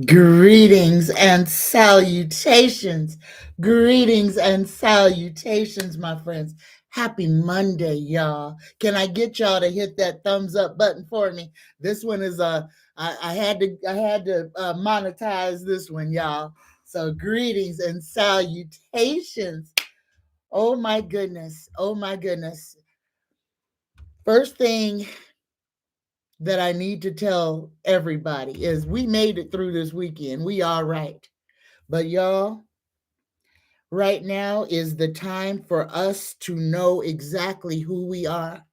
Greetings and salutations. Greetings and salutations, my friends. Happy Monday, y'all. Can I get y'all to hit that thumbs up button for me? This one is I had to monetize this one, y'all. So greetings and salutations. Oh my goodness. Oh my goodness. First thing that I need to tell everybody is we made it through this weekend. We all right. But y'all, right now is the time for us to know exactly who we are.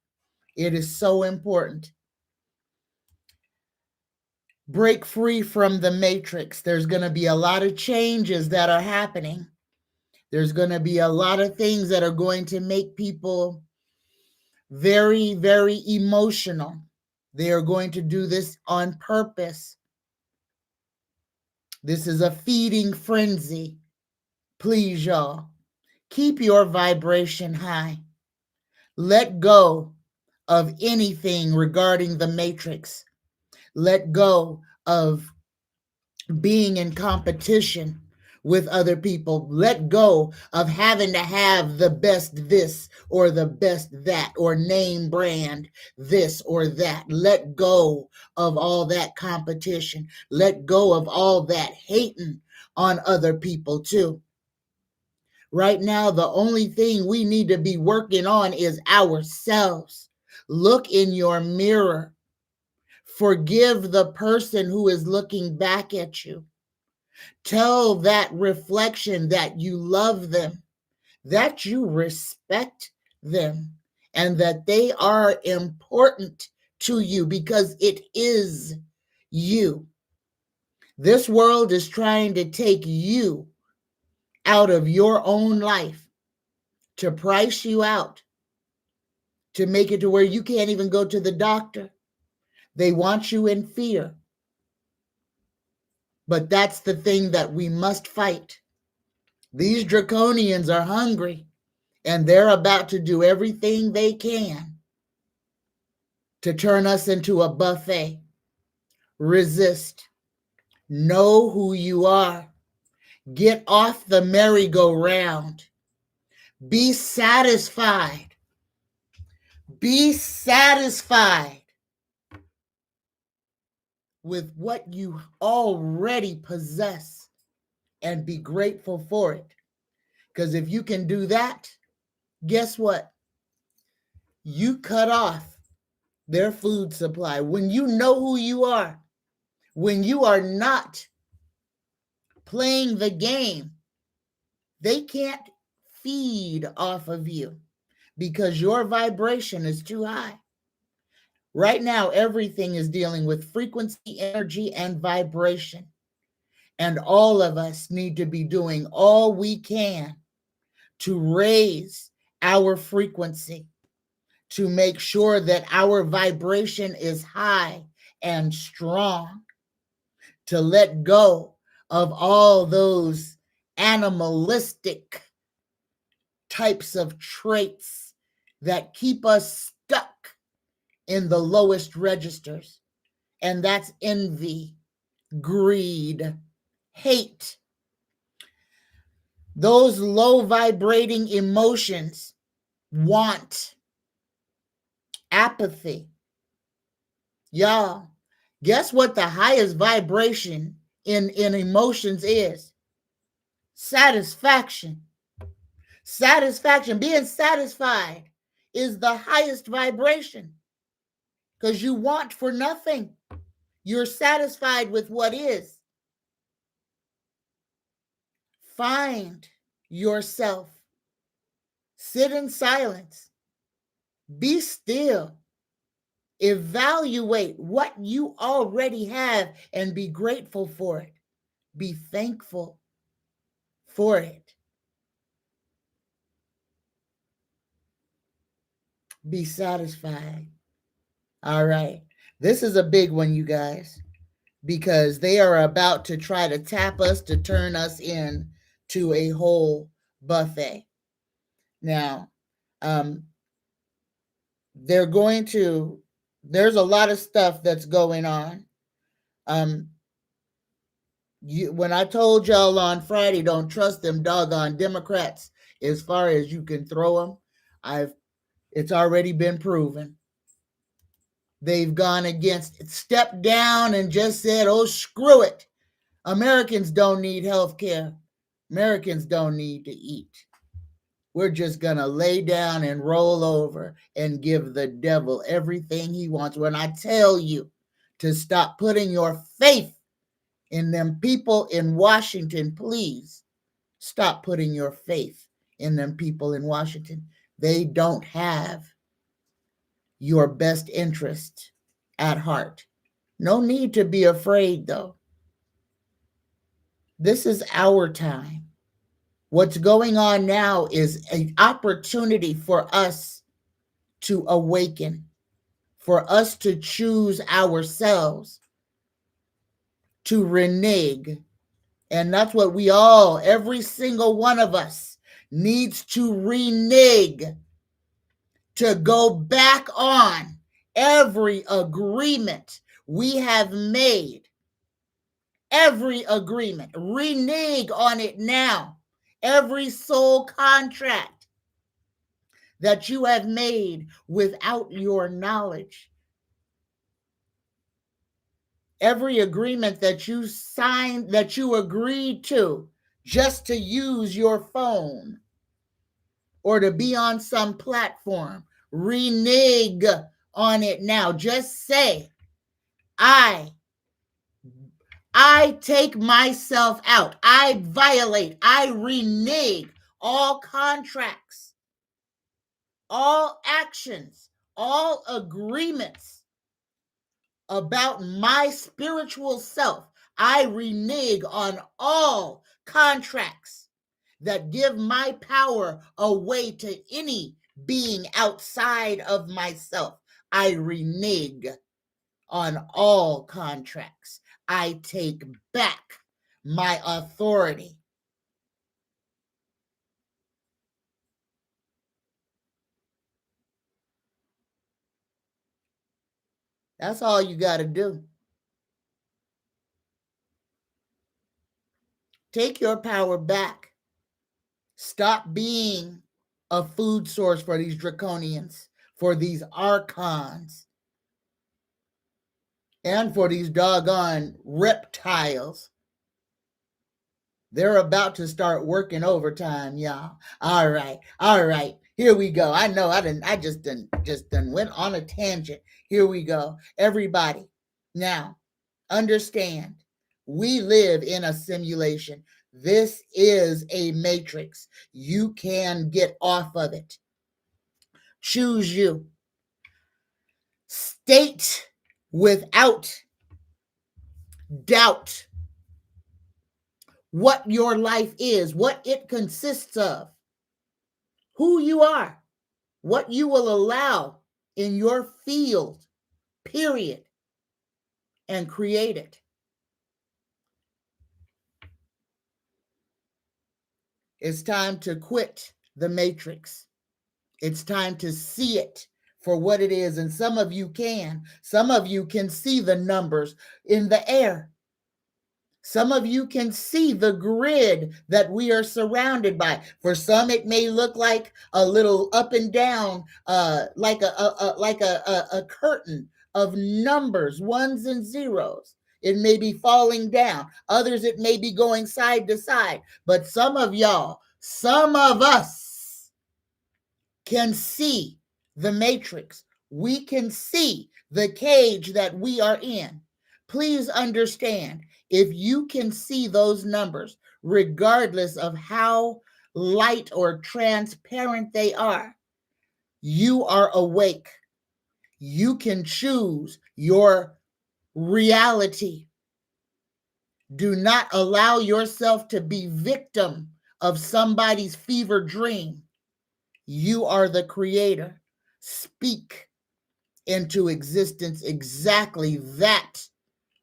It is so important. Break free from the matrix. There's going to be a lot of changes that are happening. There's going to be a lot of things that are going to make people very, very emotional. They are going to do this on purpose. This is a feeding frenzy. Please, y'all, keep your vibration high. Let go of anything regarding the matrix. Let go of being in competition with other people. Let go of having to have the best this or the best that or name brand this or that. Let go of all that competition. Let go of all that hating on other people too. Right now, the only thing we need to be working on is ourselves. Look in your mirror. Forgive the person who is looking back at you. Tell that reflection that you love them, that you respect them, and that they are important to you because it is you. This world is trying to take you out of your own life, to price you out, to make it to where you can't even go to the doctor. They want you in fear. But that's the thing that we must fight. These draconians are hungry, and they're about to do everything they can to turn us into a buffet. Resist. Know who you are. Get off the merry-go-round. Be satisfied. Be satisfied with what you already possess and be grateful for it. Because if you can do that, guess what? You cut off their food supply. When you know who you are, when you are not playing the game, they can't feed off of you because your vibration is too high. Right now, everything is dealing with frequency, energy, and vibration. And all of us need to be doing all we can to raise our frequency, to make sure that our vibration is high and strong, to let go of all those animalistic types of traits that keep us stuck in the lowest registers. And that's envy, greed, hate. Those low vibrating emotions, want, apathy. Y'all, guess what the highest vibration in emotions is? Satisfaction. Satisfaction, being satisfied is the highest vibration because you want for nothing. You're satisfied with what is. Find yourself. Sit in silence. Be still. Evaluate what you already have and be grateful for it. Be thankful for it. Be satisfied. All right. This is a big one, you guys, because they are about to try to tap us to turn us in to a whole buffet. Now, they're going there's a lot of stuff that's going on. Um, When I told y'all on Friday, don't trust them doggone Democrats as far as you can throw them, it's already been proven. They've gone against, stepped down and just said, oh, screw it. Americans don't need health care. Americans don't need to eat. We're just going to lay down and roll over and give the devil everything he wants. When I tell you to stop putting your faith in them people in Washington, please stop putting your faith in them people in Washington. They don't have your best interest at heart. No need to be afraid, though. This is our time. What's going on now is an opportunity for us to awaken, for us to choose ourselves, to renege. And that's what every single one of us needs to renege, to go back on every agreement we have made. Every agreement, renege on it now. Every soul contract that you have made without your knowledge. Every agreement that you signed, that you agreed to just to use your phone or to be on some platform. Renege on it now. Just say, I take myself out. I violate, I renege all contracts, all actions, all agreements about my spiritual self. I renege on all contracts that give my power away to any being outside of myself. I renege on all contracts. I take back my authority. That's all you got to do. Take your power back. Stop being a food source for these draconians, for these archons, and for these doggone reptiles. They're about to start working overtime, y'all. All right. Here we go. I know I just done went on a tangent. Here we go. Everybody, now understand, we live in a simulation. This is a matrix. You can get off of it. Choose you. State without doubt what your life is, what it consists of, who you are, what you will allow in your field, period, and create it. It's time to quit the matrix. It's time to see it for what it is. And some of you can. Some of you can see the numbers in the air. Some of you can see the grid that we are surrounded by. For some, it may look like a little up and down, like a curtain of numbers, ones and zeros. It may be falling down. Others, it may be going side to side. But some of y'all, some of us can see the matrix. We can see the cage that we are in. Please understand, if you can see those numbers, regardless of how light or transparent they are, you are awake. You can choose your reality. Do not allow yourself to be victim of somebody's fever dream. You are the creator. Speak into existence exactly that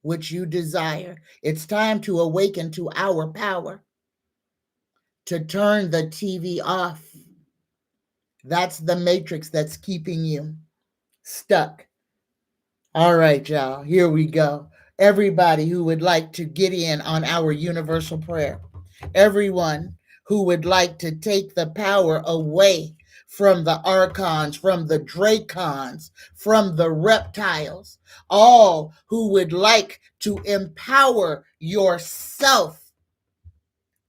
which you desire. It's time to awaken to our power, to turn the TV off. That's the matrix that's keeping you stuck. All right, y'all, here we go. Everybody who would like to get in on our universal prayer, everyone who would like to take the power away from the archons, from the dracons, from the reptiles, all who would like to empower yourself.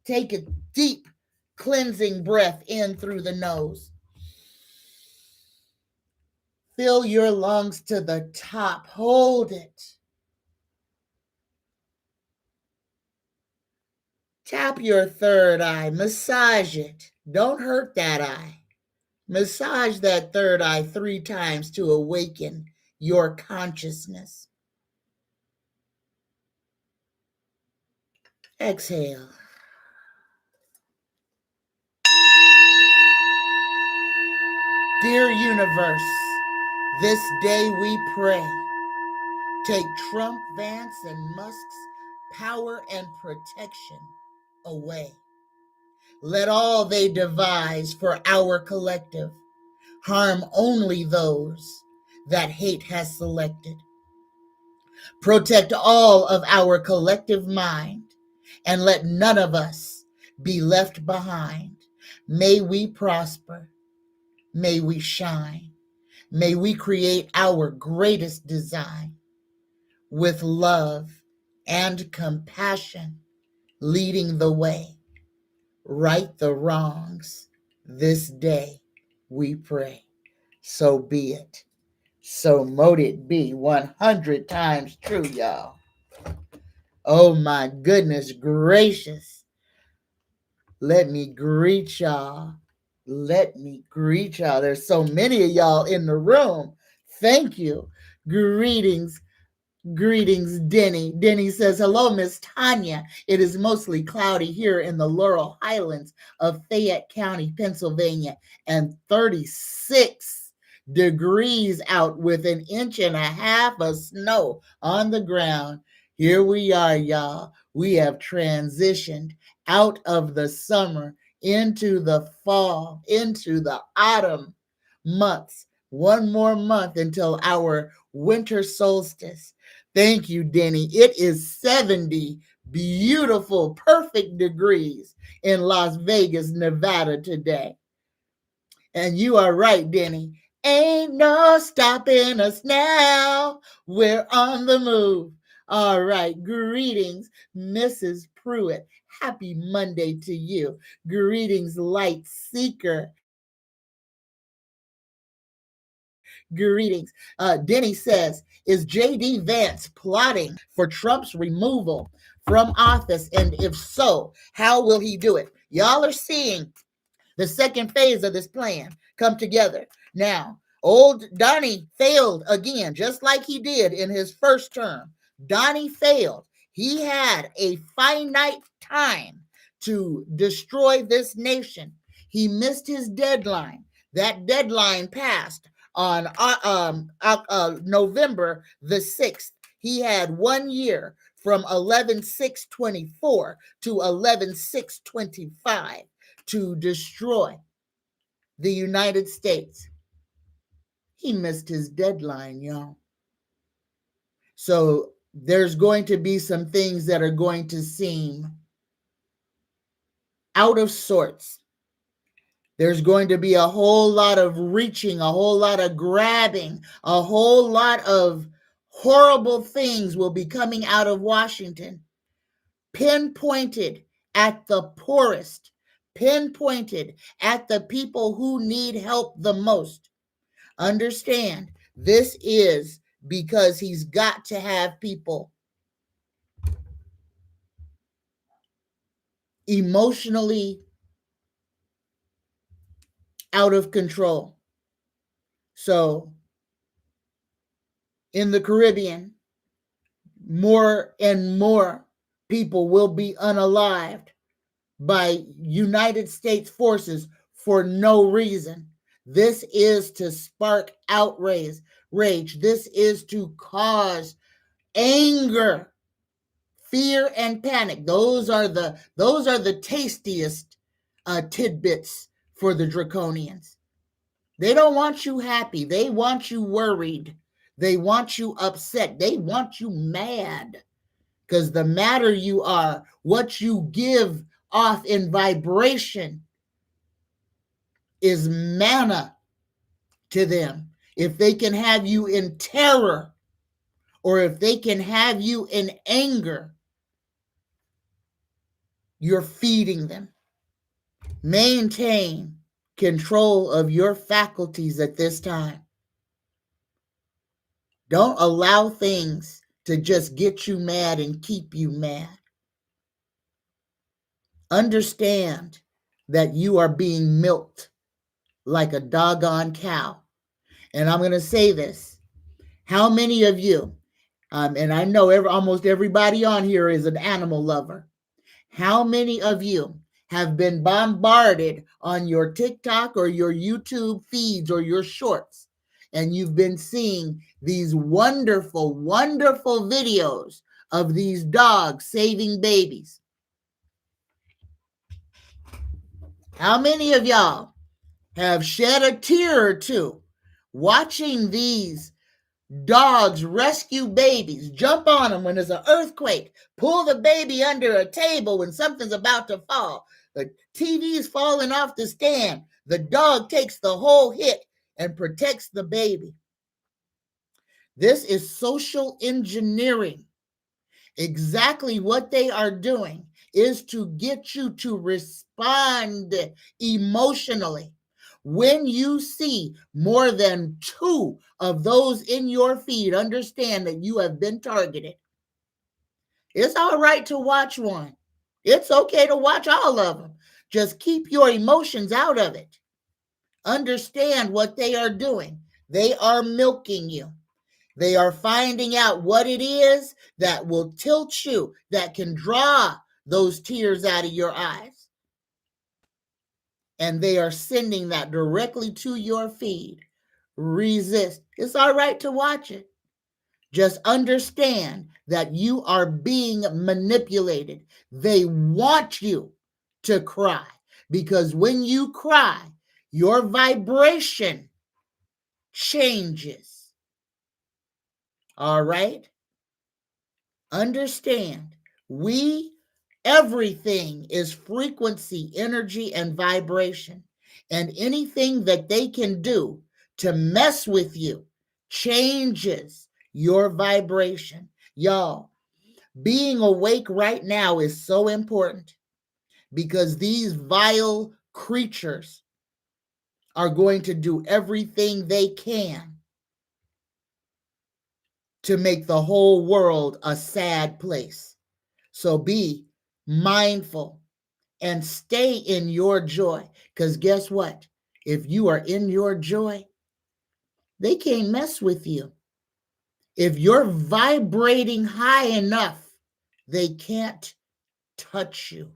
Take a deep cleansing breath in through the nose. Fill your lungs to the top. Hold it. Tap your third eye. Massage it. Don't hurt that eye. Massage that third eye 3 times to awaken your consciousness. Exhale. Dear universe, this day we pray. Take Trump, Vance, and Musk's power and protection away. Let all they devise for our collective harm only those that hate has selected. Protect all of our collective mind, and let none of us be left behind. May we prosper. May we shine. May we create our greatest design with love and compassion leading the way. Right the wrongs this day, we pray. So be it. So mote it be 100 times true, y'all. Oh my goodness gracious. Let me greet y'all. Let me greet y'all. There's so many of y'all in the room. Thank you. Greetings. Greetings, Denny. Denny says, hello, Miss Tanya. It is mostly cloudy here in the Laurel Highlands of Fayette County, Pennsylvania, and 36 degrees out with 1.5 inches of snow on the ground. Here we are, y'all. We have transitioned out of the summer into the fall, into the autumn months. One more month until our winter solstice. Thank you, Denny. It is 70 beautiful, perfect degrees in Las Vegas, Nevada today. And you are right, Denny. Ain't no stopping us now. We're on the move. All right. Greetings, Mrs. Pruitt. Happy Monday to you. Greetings, Light Seeker. Greetings. Denny says, is J.D. Vance plotting for Trump's removal from office? And if so, how will he do it? Y'all are seeing the second phase of this plan come together. Now, old Donnie failed again, just like he did in his first term. Donnie failed. He had a finite time to destroy this nation. He missed his deadline. That deadline passed on November the 6th. He had 1 year from 11/6/24 to 11/6/25 to destroy the United States. He missed his deadline, y'all. So there's going to be some things that are going to seem out of sorts. There's going to be a whole lot of reaching, a whole lot of grabbing, a whole lot of horrible things will be coming out of Washington, pinpointed at the poorest, pinpointed at the people who need help the most. Understand, this is because he's got to have people emotionally out of control. So in the Caribbean, more and more people will be unalived by United States forces for no reason. This is to spark outrage. This is to cause anger, fear, and panic. Those are the tastiest tidbits for the draconians. They don't want you happy. They want you worried. They want you upset. They want you mad. Because the madder you are, what you give off in vibration is manna to them. If they can have you in terror, or if they can have you in anger, you're feeding them. Maintain control of your faculties at this time. Don't allow things to just get you mad and keep you mad. Understand that you are being milked like a doggone cow. And I'm going to say this. How many of you, and I know almost everybody on here is an animal lover. How many of you have been bombarded on your TikTok or your YouTube feeds or your shorts, and you've been seeing these wonderful, wonderful videos of these dogs saving babies? How many of y'all have shed a tear or two watching these dogs rescue babies, jump on them when there's an earthquake, pull the baby under a table when something's about to fall, the TV is falling off the stand, the dog takes the whole hit and protects the baby? This is social engineering. Exactly what they are doing is to get you to respond emotionally. When you see more than 2 of those in your feed, understand that you have been targeted. It's all right to watch one. It's okay to watch all of them. Just keep your emotions out of it. Understand what they are doing. They are milking you. They are finding out what it is that will tilt you, that can draw those tears out of your eyes. And they are sending that directly to your feed. Resist. It's all right to watch it. Just understand that you are being manipulated. They want you to cry, because when you cry, your vibration changes. All right? Understand, everything is frequency, energy, and vibration. And anything that they can do to mess with you changes your vibration. Y'all, being awake right now is so important, because these vile creatures are going to do everything they can to make the whole world a sad place. So be mindful and stay in your joy. Because guess what? If you are in your joy, they can't mess with you. If you're vibrating high enough, they can't touch you.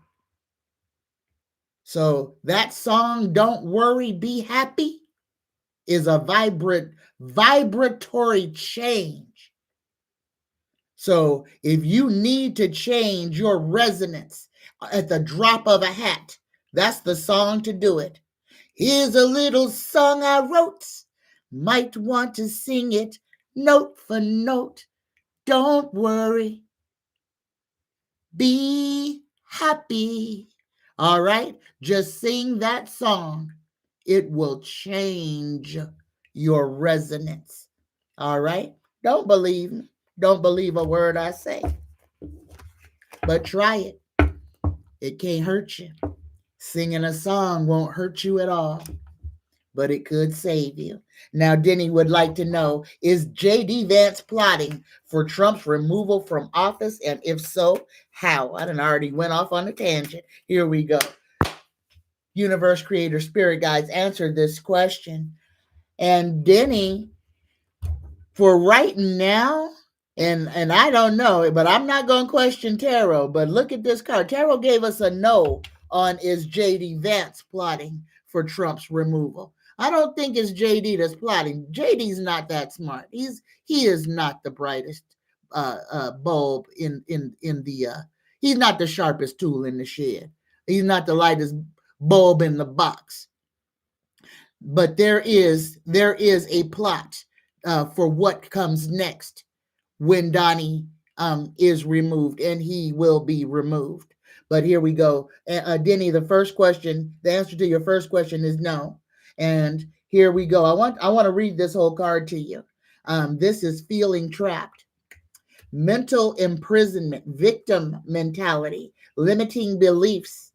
So that song, Don't Worry, Be Happy, is a vibratory change. So if you need to change your resonance at the drop of a hat, that's the song to do it. Here's a little song I wrote. Might want to sing it note for note. Don't worry. Be happy. All right? Just sing that song. It will change your resonance. All right? Don't believe me. Don't believe a word I say. But try it. It can't hurt you. Singing a song won't hurt you at all, but it could save you. Now, Denny would like to know, is J.D. Vance plotting for Trump's removal from office? And if so, how? I done already went off on a tangent. Here we go. Universe Creator Spirit Guides answered this question. And Denny, for right now, and I don't know, but I'm not going to question Tarot, but look at this card. Tarot gave us a no on, is J.D. Vance plotting for Trump's removal. I don't think it's J.D. that's plotting. J.D.'s not that smart. He is not the brightest bulb in the he's not the sharpest tool in the shed. He's not the lightest bulb in the box. But there is a plot for what comes next when Donnie is removed, and he will be removed. But here we go. Denny, the answer to your first question is no. And here we go. I want to read this whole card to you. This is feeling trapped, mental imprisonment, victim mentality, limiting beliefs.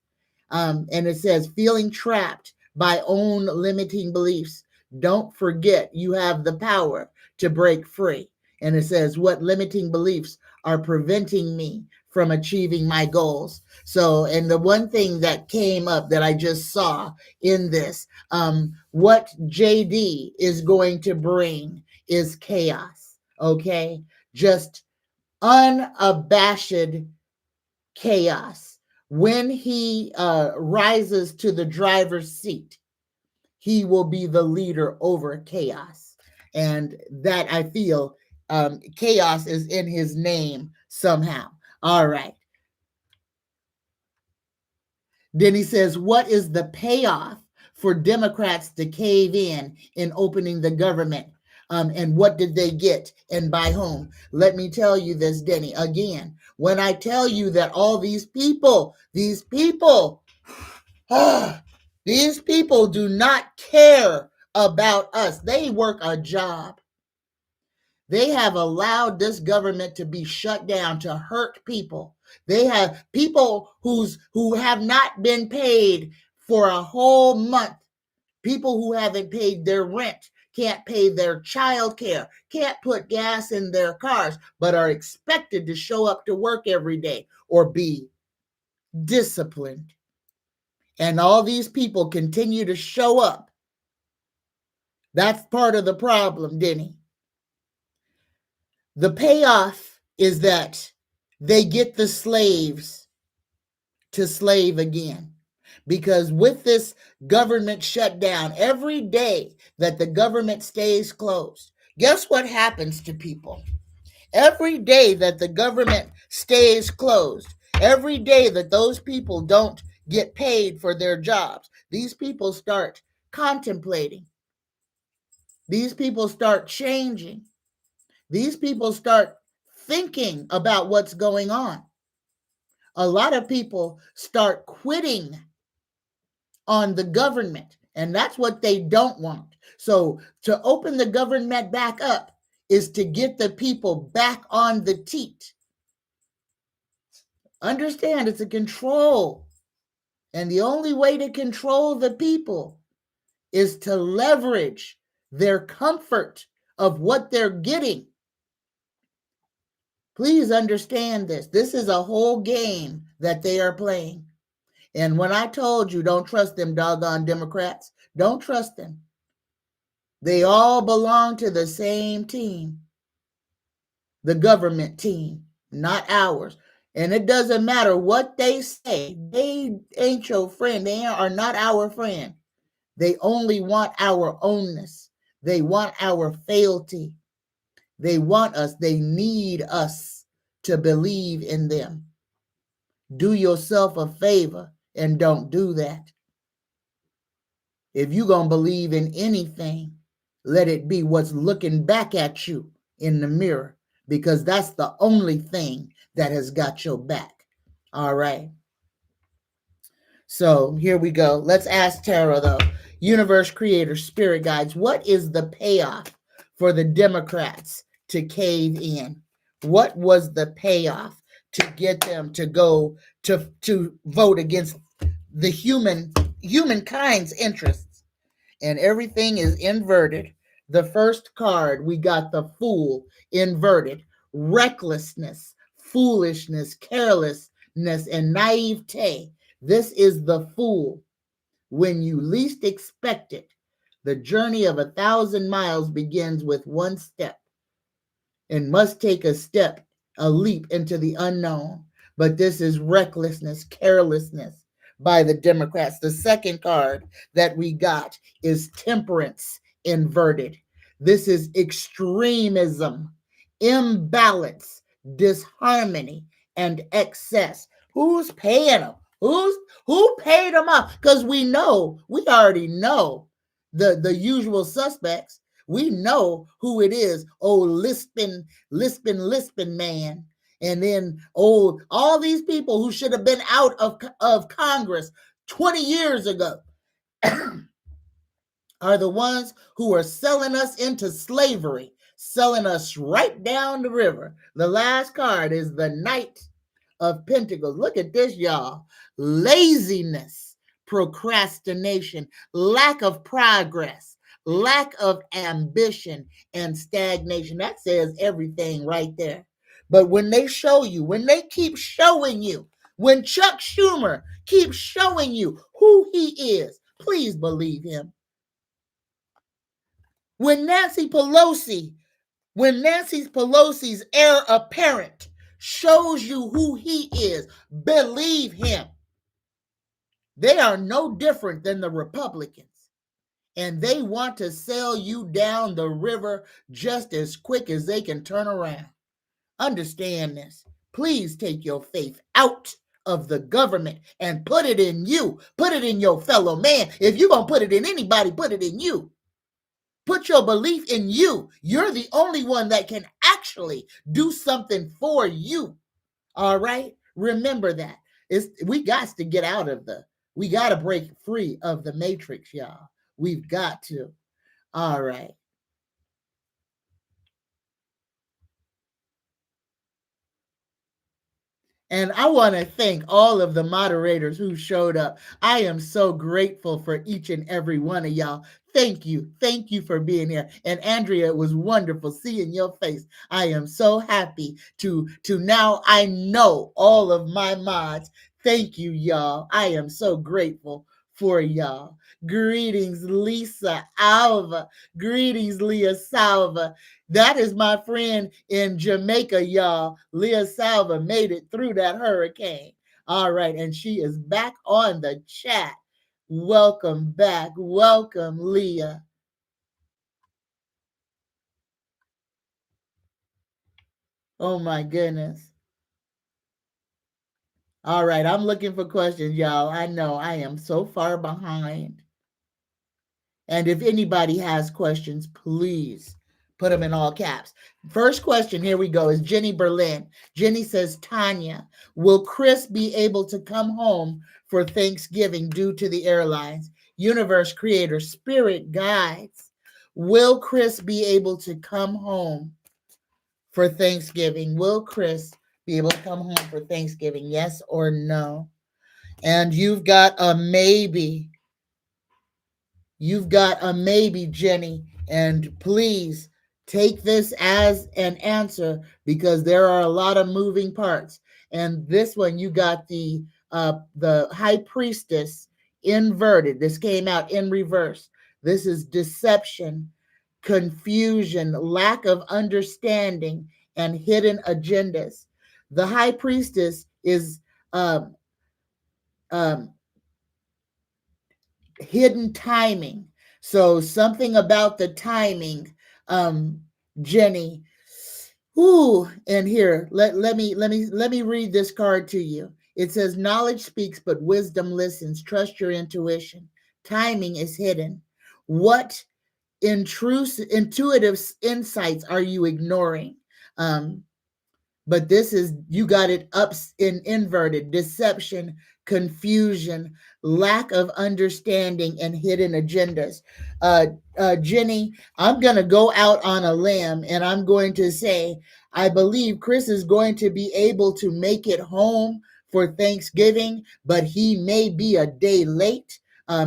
And it says feeling trapped by own limiting beliefs. Don't forget you have the power to break free. And it says what limiting beliefs are preventing me from achieving my goals. So, and the one thing that came up that I just saw in this, what JD is going to bring is chaos. Okay, just unabashed chaos. When he rises to the driver's seat, he will be the leader over chaos. And that I feel chaos is in his name somehow. All right. Then he says, what is the payoff for Democrats to cave in opening the government? And what did they get and by whom? Let me tell you this, Denny, again, when I tell you that all these people, these people do not care about us. They work a job. They have allowed this government to be shut down to hurt people. They have people who have not been paid for a whole month. People who haven't paid their rent, can't pay their child care, can't put gas in their cars, but are expected to show up to work every day or be disciplined. And all these people continue to show up. That's part of the problem, Denny. The payoff is that they get the slaves to slave again. Because with this government shutdown, every day that the government stays closed, guess what happens to people? Every day that the government stays closed, every day that those people don't get paid for their jobs, these people start contemplating. These people start changing. These people start thinking about what's going on. A lot of people start quitting on the government, and that's what they don't want. So to open the government back up is to get the people back on the teat. Understand, it's a control. And the only way to control the people is to leverage their comfort of what they're getting. Please understand this. This is a whole game that they are playing. And when I told you, don't trust them doggone Democrats, don't trust them. They all belong to the same team, the government team, not ours. And it doesn't matter what they say. They ain't your friend. They are not our friend. They only want our ownness. They want our fealty. They want us. They need us to believe in them. Do yourself a favor and don't do that. If you're going to believe in anything, let it be what's looking back at you in the mirror, because that's the only thing that has got your back. All right. So here we go. Let's ask Tara, though. Universe creator, spirit guides, what is the payoff for the Democrats to cave in? What was the payoff to get them to go to vote against the humankind's interests? And everything is inverted. The first card, we got the Fool inverted. Recklessness, foolishness, carelessness, and naivete. This is the Fool. When you least expect it, the journey of 1,000 miles begins with one step and must take a leap into the unknown. But this is recklessness, carelessness by the Democrats. The second card that we got is temperance inverted. This is extremism, imbalance, disharmony, and excess. Who's paying them? Who paid them off? Because we already know the usual suspects. We know who it is. Oh, lisping man. And then, oh, all these people who should have been out of Congress 20 years ago are the ones who are selling us into slavery, selling us right down the river. The last card is the Knight of Pentacles. Look at this, y'all. Laziness, procrastination, lack of progress, lack of ambition, and stagnation. That says everything right there. But when they show you, when they keep showing you, when Chuck Schumer keeps showing you who he is, please believe him. When Nancy Pelosi's heir apparent shows you who he is, believe him. They are no different than the Republicans, and they want to sell you down the river just as quick as they can turn around. Understand this. Please take your faith out of the government and put it in you. Put it in your fellow man. If you're going to put it in anybody, put it in you. Put your belief in you. You're the only one that can actually do something for you. All right? Remember that. We got to get out of we got to break free of the matrix, y'all. We've got to. All right. And I want to thank all of the moderators who showed up. I am so grateful for each and every one of y'all. Thank you. Thank you for being here. And Andrea, it was wonderful seeing your face. I am so happy to now I know all of my mods. Thank you, y'all. I am so grateful for y'all. Greetings, Lisa Alva. Greetings, Leah Salva. That is my friend in Jamaica, y'all. Leah Salva made it through that hurricane. All right, and she is back on the chat. Welcome back. Welcome, Leah. Oh, my goodness. All right, I'm looking for questions, y'all. I know I am so far behind. And if anybody has questions, please put them in all caps. First question, here we go, is Jenny Berlin. Jenny says, Tanya, will Chris be able to come home for Thanksgiving due to the airlines? Universe creator, spirit guides. Will Chris be able to come home for Thanksgiving? Will Chris be able to come home for Thanksgiving? Yes or no? And you've got a maybe. You've got a maybe, Jenny, and please take this as an answer because there are a lot of moving parts. And this one, you got the high priestess inverted. This came out in reverse. This is deception, confusion, lack of understanding, and hidden agendas. The high priestess is um, um, hidden timing. So something about the timing, Jenny. Ooh, and here, let me read this card to you. It says, knowledge speaks, but wisdom listens. Trust your intuition. Timing is hidden. What intuitive insights are you ignoring? But this is, you got it up in inverted: deception, confusion, lack of understanding, and hidden agendas. Jenny, I'm going to go out on a limb and I'm going to say, I believe Chris is going to be able to make it home for Thanksgiving, but he may be a day late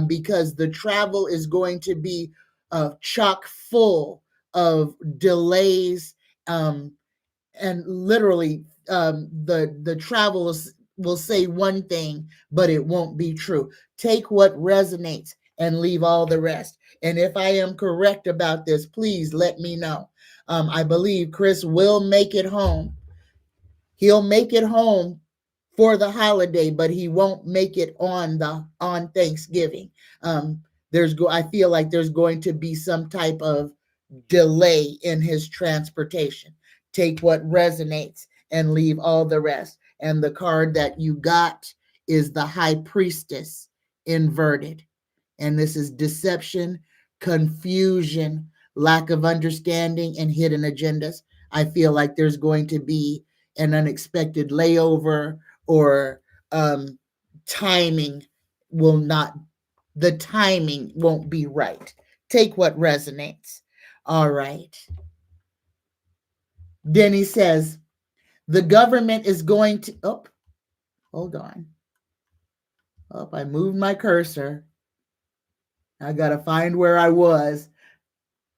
because the travel is going to be chock full of delays. And literally the travelers will say one thing, but it won't be true. Take what resonates and leave all the rest. And if I am correct about this, please let me know. I believe Chris will make it home. He'll make it home for the holiday, but he won't make it on Thanksgiving. I feel like there's going to be some type of delay in his transportation. Take what resonates and leave all the rest. And the card that you got is the high priestess inverted. And this is deception, confusion, lack of understanding, and hidden agendas. I feel like there's going to be an unexpected layover, or um, timing will not, the timing won't be right. Take what resonates. All right. Denny says, the government is going to, oh, hold on. Oh, I moved my cursor. I got to find where I was.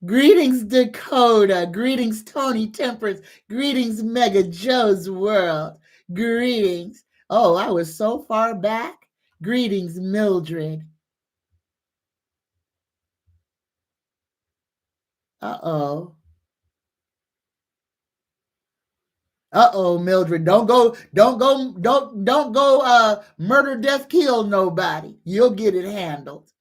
Greetings, Dakota. Greetings, Tony Temperance. Greetings, Mega Joe's World. Greetings. Oh, I was so far back. Greetings, Mildred. Uh-oh. Uh-oh, Mildred. Don't go murder, death, kill nobody. You'll get it handled.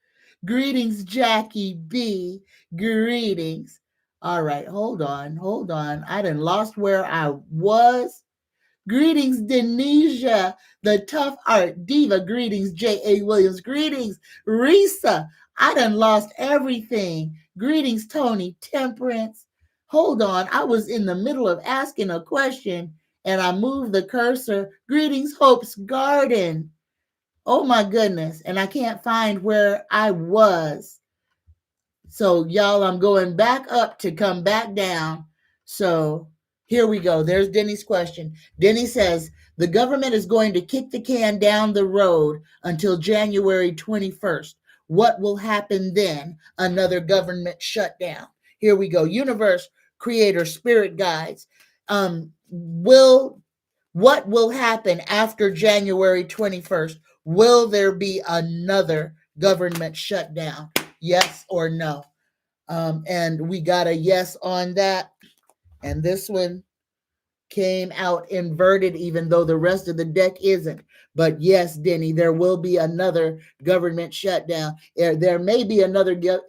Greetings, Jackie B. Greetings. All right, hold on. I done lost where I was. Greetings, Denisha, the tough art diva. Greetings, J.A. Williams. Greetings, Risa. I done lost everything. Greetings, Tony Temperance. Hold on, I was in the middle of asking a question and I moved the cursor. Greetings, Hope's Garden. Oh my goodness, and I can't find where I was. So, y'all, I'm going back up to come back down. So, here we go. There's Denny's question. Denny says, the government is going to kick the can down the road until January 21st. What will happen then? Another government shutdown. Here we go. Universe, creator, spirit guides. What will happen after January 21st? Will there be another government shutdown? Yes or no? And we got a yes on that. And this one came out inverted, even though the rest of the deck isn't. But yes, Denny, there will be another government shutdown. There may be another, if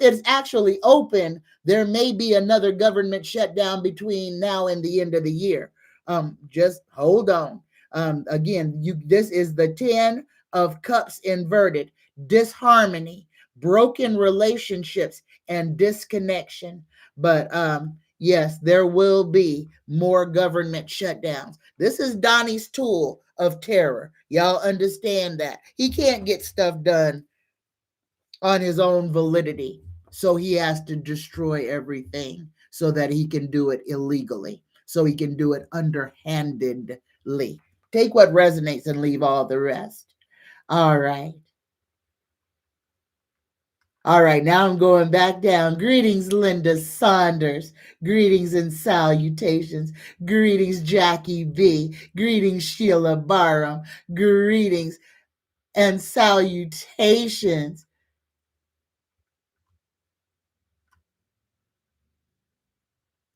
it's actually open, there may be another government shutdown between now and the end of the year. Just hold on. Again, this is the 10 of Cups inverted. Disharmony, broken relationships, and disconnection. But yes, there will be more government shutdowns. This is Donnie's tool of terror. Y'all understand that. He can't get stuff done on his own validity. So he has to destroy everything so that he can do it illegally, so he can do it underhandedly. Take what resonates and leave all the rest. All right. All right, now I'm going back down. Greetings, Linda Saunders. Greetings and salutations. Greetings, Jackie B. Greetings, Sheila Barham. Greetings and salutations.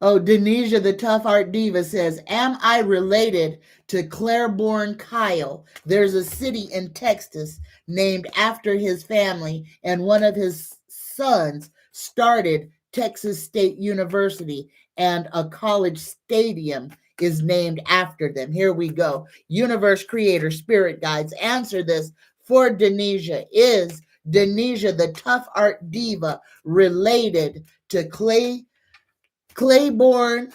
Oh, Denisha, the tough art diva says, am I related to Claiborne Kyle? There's a city in Texas named after his family, and one of his sons started Texas State University, and a college stadium is named after them. Here we go. Universe creator, spirit guides, answer this for Denisha. Is Denisha, the tough art diva, related to Claiborne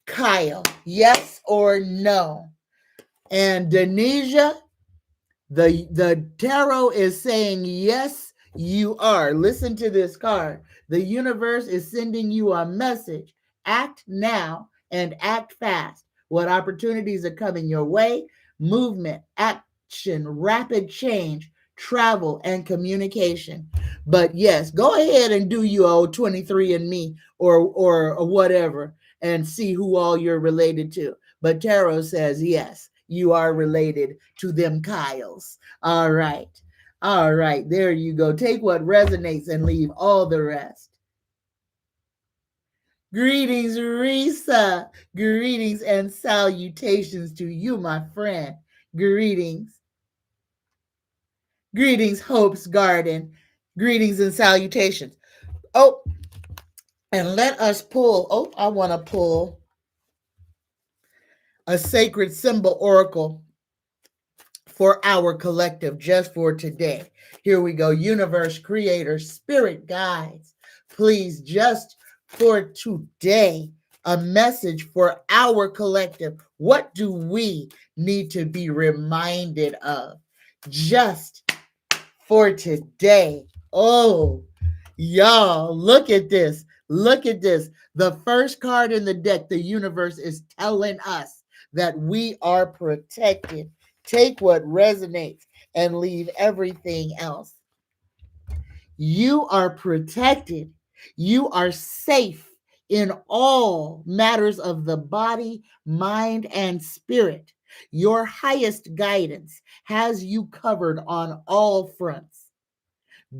Kyle? Yes or no? And Denisha, the tarot is saying yes, you are. Listen to this card. The universe is sending you a message. Act now and act fast. What opportunities are coming your way? Movement, action, rapid change, travel, and communication. But yes, go ahead and do your old 23andMe or whatever and see who all you're related to. But tarot says yes, you are related to them Kyles. All right. All right. There you go. Take what resonates and leave all the rest. Greetings, Risa. Greetings and salutations to you, my friend. Greetings. Greetings, Hope's Garden. Greetings and salutations. Oh, and let us pull. Oh, I want to pull a sacred symbol oracle for our collective just for today. Here we go. Universe, creator, spirit guides, please, just for today, a message for our collective. What do we need to be reminded of just for today? Oh, y'all, look at this. Look at this. The first card in the deck, the universe is telling us that we are protected. Take what resonates and leave everything else. You are protected. You are safe in all matters of the body, mind, and spirit. Your highest guidance has you covered on all fronts.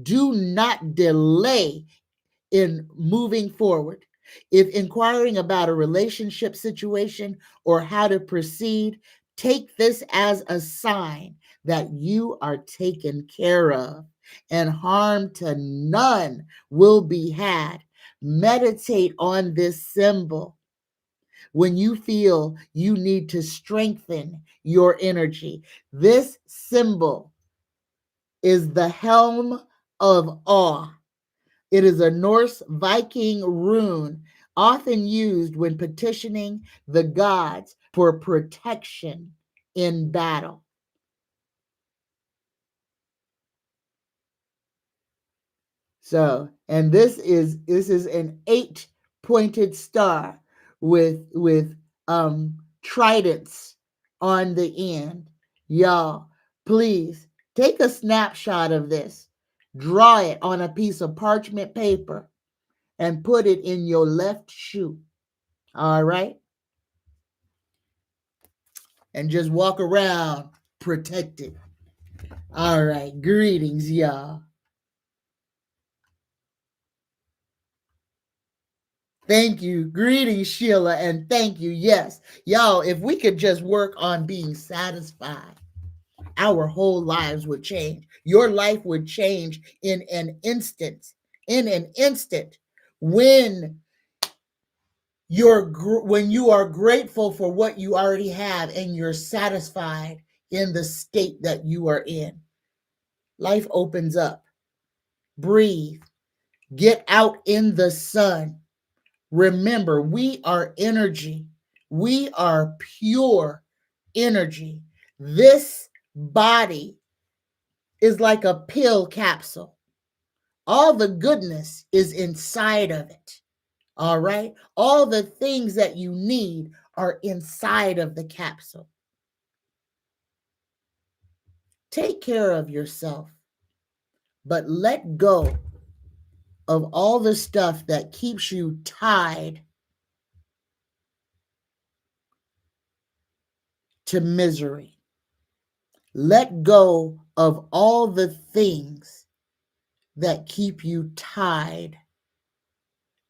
Do not delay in moving forward. If inquiring about a relationship situation or how to proceed, take this as a sign that you are taken care of and harm to none will be had. Meditate on this symbol when you feel you need to strengthen your energy. This symbol is the helm of awe. It is a Norse Viking rune often used when petitioning the gods for protection in battle. So, and this is an 8-pointed star with tridents on the end. Y'all, please take a snapshot of this. Draw it on a piece of parchment paper and put it in your left shoe. All right? And just walk around protected. All right. Greetings, y'all. Thank you. Greetings, Sheila, and thank you. Yes. Y'all, if we could just work on being satisfied, our whole lives would change. Your life would change in an instant. In an instant. When when you are grateful for what you already have and you're satisfied in the state that you are in, life opens up. Breathe. Get out in the sun. Remember, we are energy. We are pure energy. This body is like a pill capsule. All the goodness is inside of it. All right? All the things that you need are inside of the capsule. Take care of yourself, but let go of all the stuff that keeps you tied to misery. Let go of all the things that keep you tied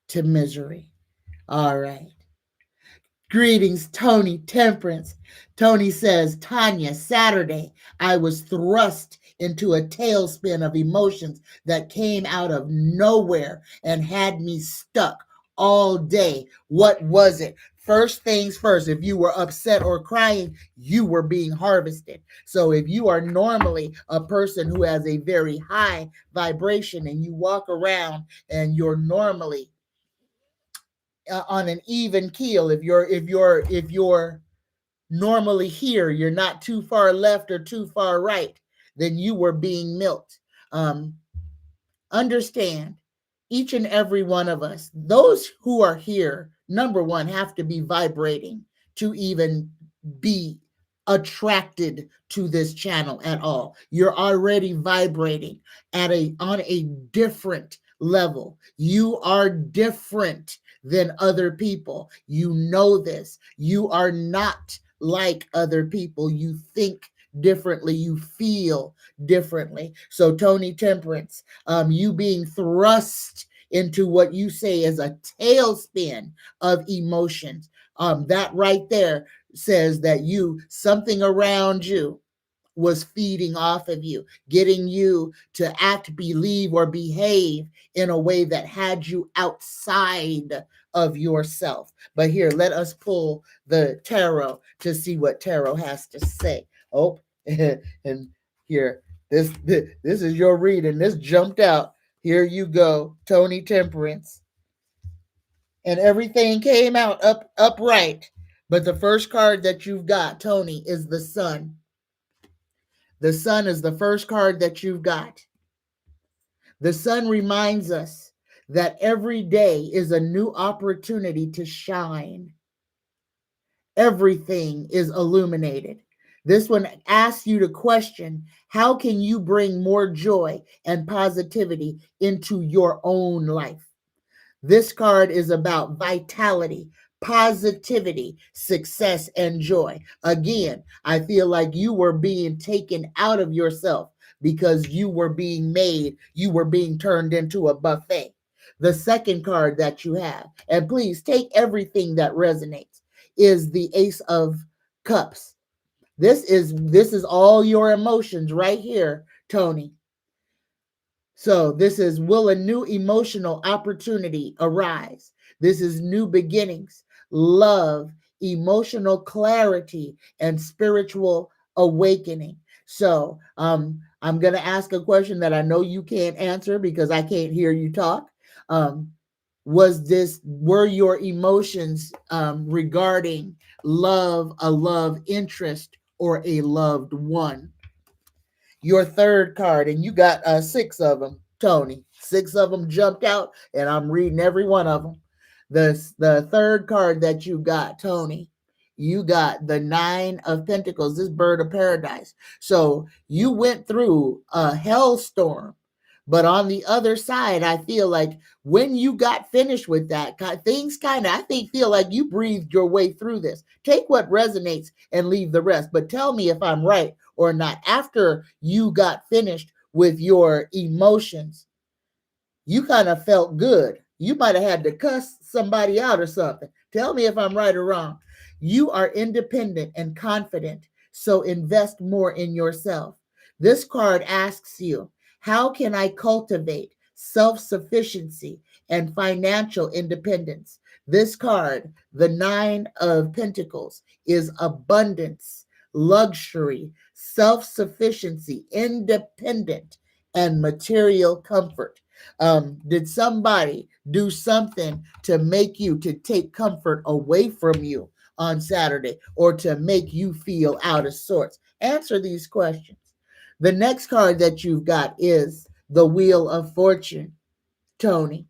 to misery. All right. Greetings, Tony Temperance. Tony says, Tanya, Saturday, I was thrust into a tailspin of emotions that came out of nowhere and had me stuck all day. What was it? First things first, if you were upset or crying, you were being harvested. So if you are normally a person who has a very high vibration and you walk around and you're normally on an even keel, if you're normally here, you're not too far left or too far right, then you were being milked. Understand, each and every one of us, those who are here, number one, have to be vibrating to even be attracted to this channel at all. You're already vibrating on a different level. You are different than other people. You know this. You are not like other people. You think differently. You feel differently. So Tony Temperance, you being thrust into what you say is a tailspin of emotions, that right there says that something around you was feeding off of you, getting you to act, believe, or behave in a way that had you outside of yourself. But here, let us pull the tarot to see what tarot has to say. Oh, and here, this is your reading. This jumped out. Here you go, Tony Temperance. And everything came out upright. But the first card that you've got, Tony, is the sun. The sun is the first card that you've got. The sun reminds us that every day is a new opportunity to shine. Everything is illuminated. This one asks you to question, how can you bring more joy and positivity into your own life? This card is about vitality, positivity, success, and joy. Again, I feel like you were being taken out of yourself because you were being made, you were being turned into a buffet. The second card that you have, and please take everything that resonates, is the Ace of Cups. This is all your emotions right here, Tony. So this is, will a new emotional opportunity arise? This is new beginnings, love, emotional clarity, and spiritual awakening. So I'm going to ask a question that I know you can't answer because I can't hear you talk. Um, were your emotions regarding love, a love interest, or a loved one? Your third card, and you got six of them, Tony. Six of them jumped out, and I'm reading every one of them. The third card that you got, Tony, you got the Nine of Pentacles, this bird of paradise. So you went through a hellstorm, but on the other side, I feel like when you got finished with that, things kind of, I think, feel like you breathed your way through this. Take what resonates and leave the rest. But tell me if I'm right or not. After you got finished with your emotions, you kind of felt good. You might have had to cuss somebody out or something. Tell me if I'm right or wrong. You are independent and confident, so invest more in yourself. This card asks you, how can I cultivate self sufficiency and financial independence? This card, the Nine of Pentacles, is abundance, luxury, self sufficiency, independent, and material comfort. Did somebody do something to make you, to take comfort away from you on Saturday, or to make you feel out of sorts? Answer these questions. The next card that you've got is the Wheel of Fortune, Tony.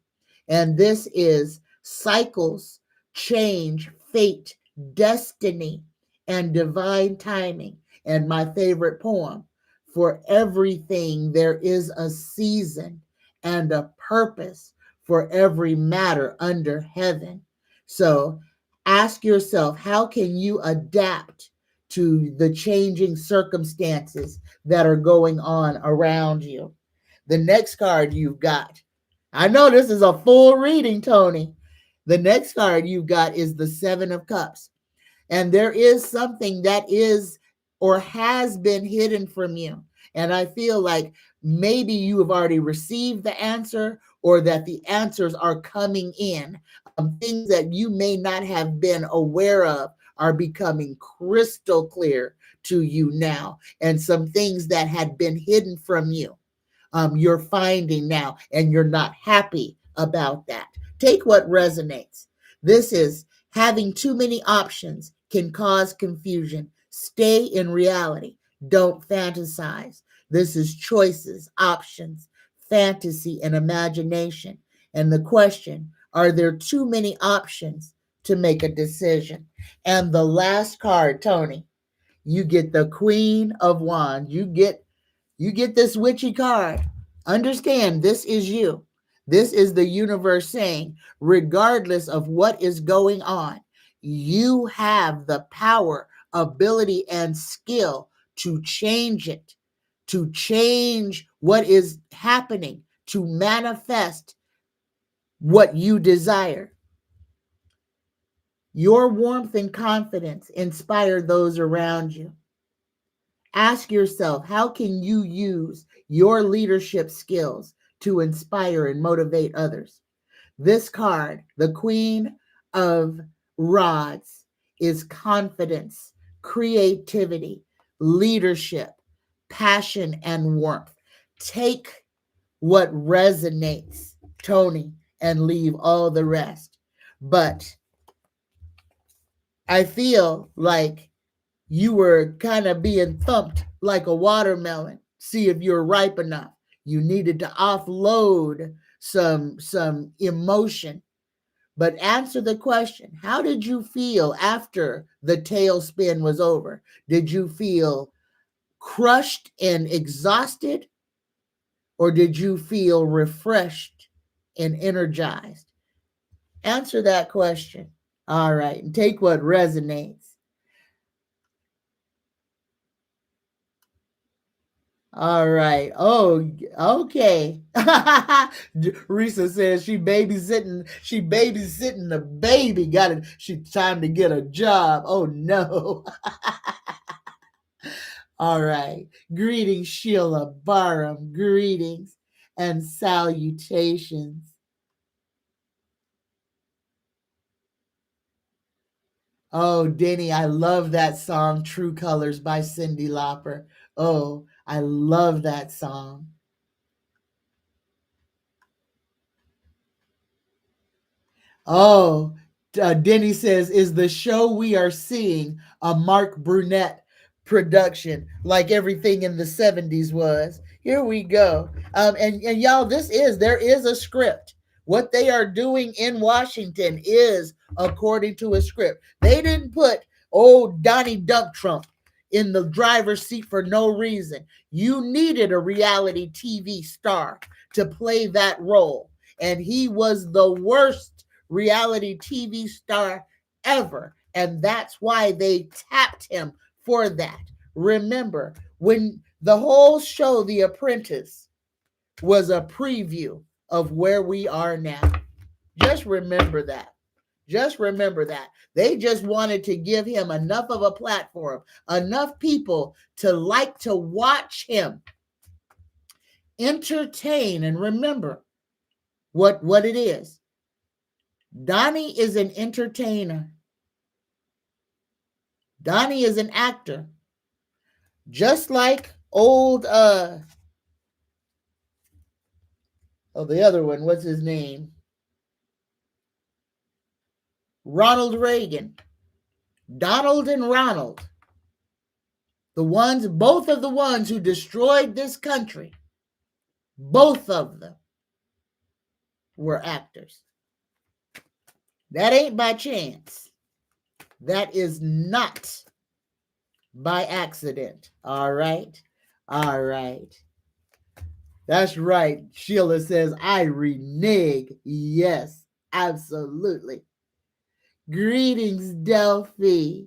And this is cycles, change, fate, destiny, and divine timing. And my favorite poem, for everything there is a season and a purpose for every matter under heaven. So ask yourself, how can you adapt to the changing circumstances that are going on around you? The next card you've got, I know this is a full reading, Tony. The next card you've got is the Seven of Cups. And there is something that is or has been hidden from you. And I feel like maybe you have already received the answer, or that the answers are coming in. Things that you may not have been aware of are becoming crystal clear to you now. And some things that had been hidden from you, you're finding now, and you're not happy about that. Take what resonates. This is, having too many options can cause confusion. Stay in reality. Don't fantasize. This is choices, options, fantasy, and imagination. And the question, are there too many options to make a decision? And the last card, Tony, you get the Queen of Wands. You get this witchy card. Understand, this is you. This is the universe saying, regardless of what is going on, you have the power, ability, and skill to change it, to change what is happening, to manifest what you desire. Your warmth and confidence inspire those around you. Ask yourself, how can you use your leadership skills to inspire and motivate others? This card, the Queen of Rods, is confidence, creativity, leadership, passion, and warmth. Take what resonates, Tony, and leave all the rest. But I feel like you were kind of being thumped like a watermelon. See if you're ripe enough. You needed to offload some emotion. But answer the question. How did you feel after the tailspin was over? Did you feel crushed and exhausted, or did you feel refreshed and energized? Answer that question. All right, and take what resonates. All right. Oh, okay. Risa says she babysitting. She babysitting the baby. Got it. She time to get a job. Oh no. All right. Greetings, Sheila Barham. Greetings and salutations. Oh, Denny, I love that song, True Colors by Cyndi Lauper. Oh, I love that song. Oh, Denny says, is the show we are seeing a Mark Brunette production like everything in the 70s was? Here we go. And y'all, there is a script. What they are doing in Washington is according to a script. They didn't put old Donnie Duck Trump in the driver's seat for no reason. You needed a reality TV star to play that role. And he was the worst reality TV star ever. And that's why they tapped him for that. Remember, when the whole show, The Apprentice, was a preview of where we are now. Just remember that. Just remember that. They just wanted to give him enough of a platform, enough people to like to watch him entertain. And remember what it is. Donnie is an entertainer. Donnie is an actor. Just like old the other one, what's his name? Ronald Reagan. Donald and Ronald. Both of the ones who destroyed this country, both of them were actors. That ain't by chance. That is not by accident. All right. All right. That's right. Sheila says, I renege. Yes, absolutely. Greetings, Delphi.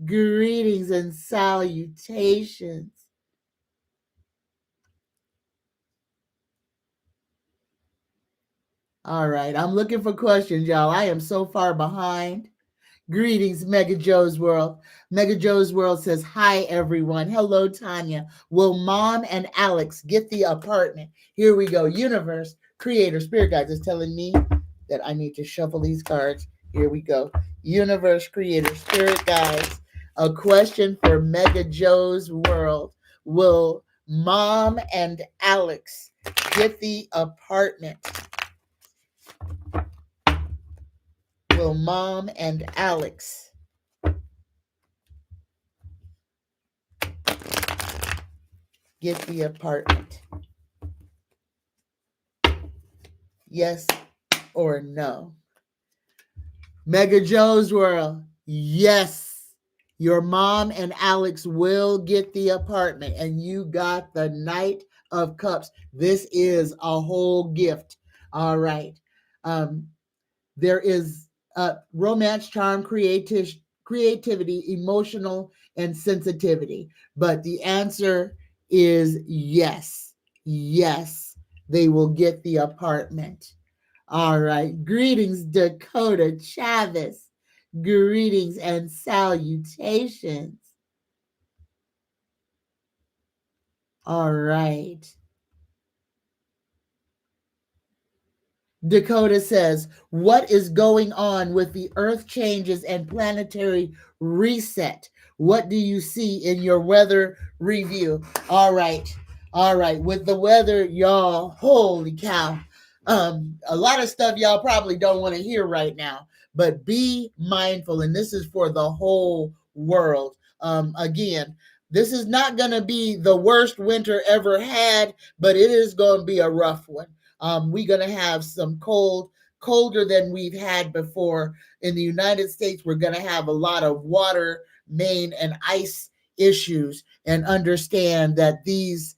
Greetings and salutations. All right. I'm looking for questions, y'all. I am so far behind. Greetings, Mega Joe's World. Mega Joe's World says, hi, everyone. Hello, Tanya. Will Mom and Alex get the apartment? Here we go. Universe, Creator, Spirit Guides is telling me that I need to shuffle these cards. Here we go. Universe, Creator, Spirit Guides. A question for Mega Joe's World. Will Mom and Alex get the apartment? Will Mom and Alex get the apartment? Yes or no? Mega Joe's World. Yes, your mom and Alex will get the apartment, and you got the Knight of Cups. This is a whole gift. All right. There is romance, charm, creativity, emotional, and sensitivity. But the answer is yes. Yes, they will get the apartment. All right. Greetings, Dakota Chavez. Greetings and salutations. All right. Dakota says, what is going on with the earth changes and planetary reset? What do you see in your weather review? All right. All right, with the weather, y'all, holy cow. A lot of stuff y'all probably don't want to hear right now, but be mindful, and this is for the whole world. Again, this is not going to be the worst winter ever had, but it is going to be a rough one. We're going to have some colder than we've had before. In the United States, we're going to have a lot of water, main, and ice issues, and understand that these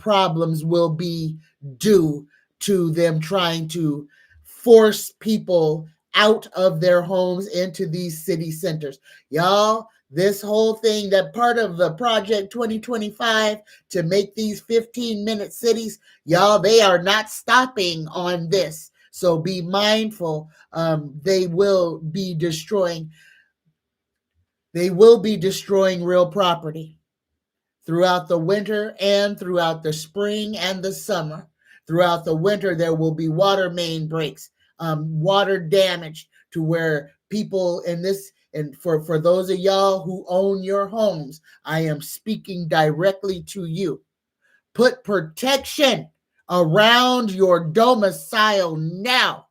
problems will be due to them trying to force people out of their homes into these city centers. Y'all, this whole thing, that part of the Project 2025 to make these 15-minute cities, y'all, they are not stopping on this. So be mindful. They will be destroying real property throughout the winter and throughout the spring and the summer. Throughout the winter, there will be water main breaks, water damage to where people in this, and for those of y'all who own your homes, I am speaking directly to you. Put protection around your domicile now,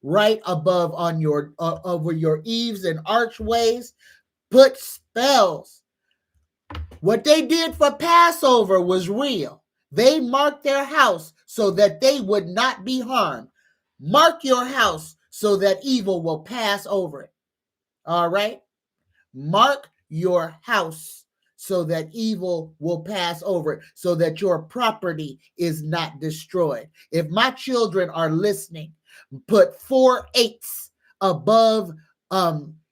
right above on your over your eaves and archways. Put spells. What they did for Passover was real. They marked their house so that they would not be harmed. Mark your house so that evil will pass over it. All right? Mark your house so that evil will pass over it, so that your property is not destroyed. If my children are listening, put 4/8 above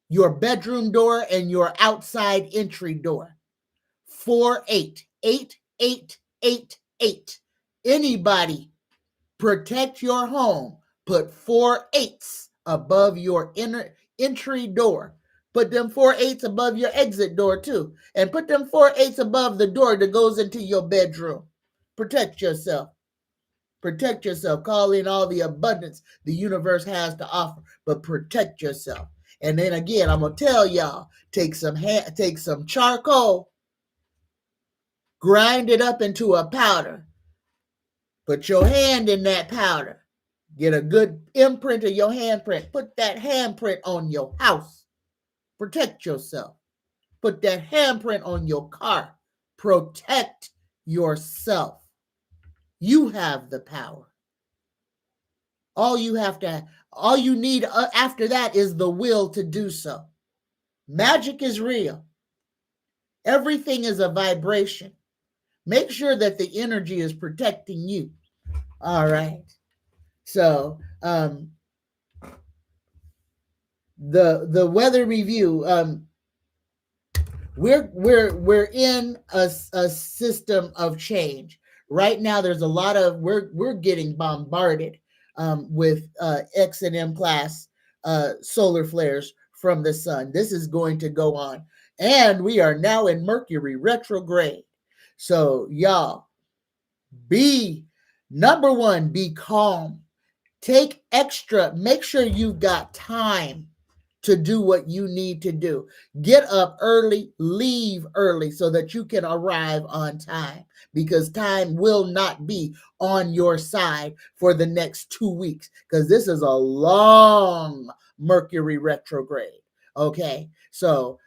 your bedroom door and your outside entry door. 4/8, 8. Anybody protect your home, put 4/8 above your entry door. Put them 4/8 above your exit door too, and put them 4/8 above the door that goes into your bedroom. Protect yourself. Protect yourself. Call in all the abundance the universe has to offer, but protect yourself. And then again, I'm gonna tell y'all: take some charcoal, grind it up into a powder. Put your hand in that powder. Get a good imprint of your handprint. Put that handprint on your house. Protect yourself. Put that handprint on your car. Protect yourself. You have the power. All you need after that is the will to do so. Magic is real. Everything is a vibration. Make sure that the energy is protecting you. All right. So, the weather review. We're in a system of change right now. There's a lot of we're getting bombarded with X and M class solar flares from the sun. This is going to go on, and we are now in Mercury retrograde. So y'all, be number one, be calm. Take extra, make sure you've got time to do what you need to do. Get up early, leave early so that you can arrive on time, because time will not be on your side for the next 2 weeks, because this is a long Mercury retrograde. Okay, so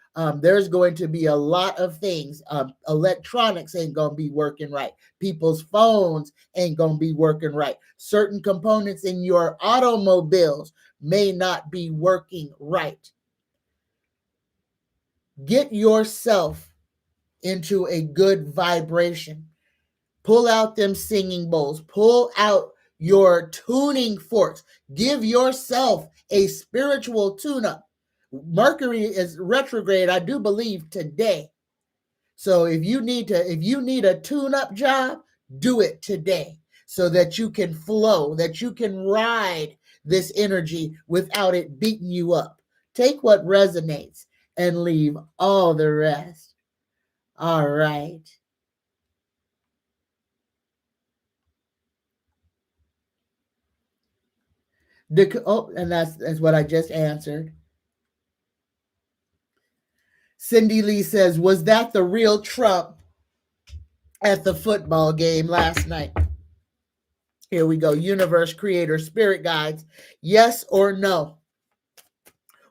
there's going to be a lot of things. Electronics ain't going to be working right. People's phones ain't going to be working right. Certain components in your automobiles may not be working right. Get yourself into a good vibration. Pull out them singing bowls. Pull out your tuning forks. Give yourself a spiritual tune-up. Mercury is retrograde, I do believe, today. So if you need a tune-up job, do it today so that you can flow, that you can ride this energy without it beating you up. Take what resonates and leave all the rest. All right. And that's what I just answered. Cindy Lee says, was that the real Trump at the football game last night. Here we go. Universe creator spirit guides. Yes or no?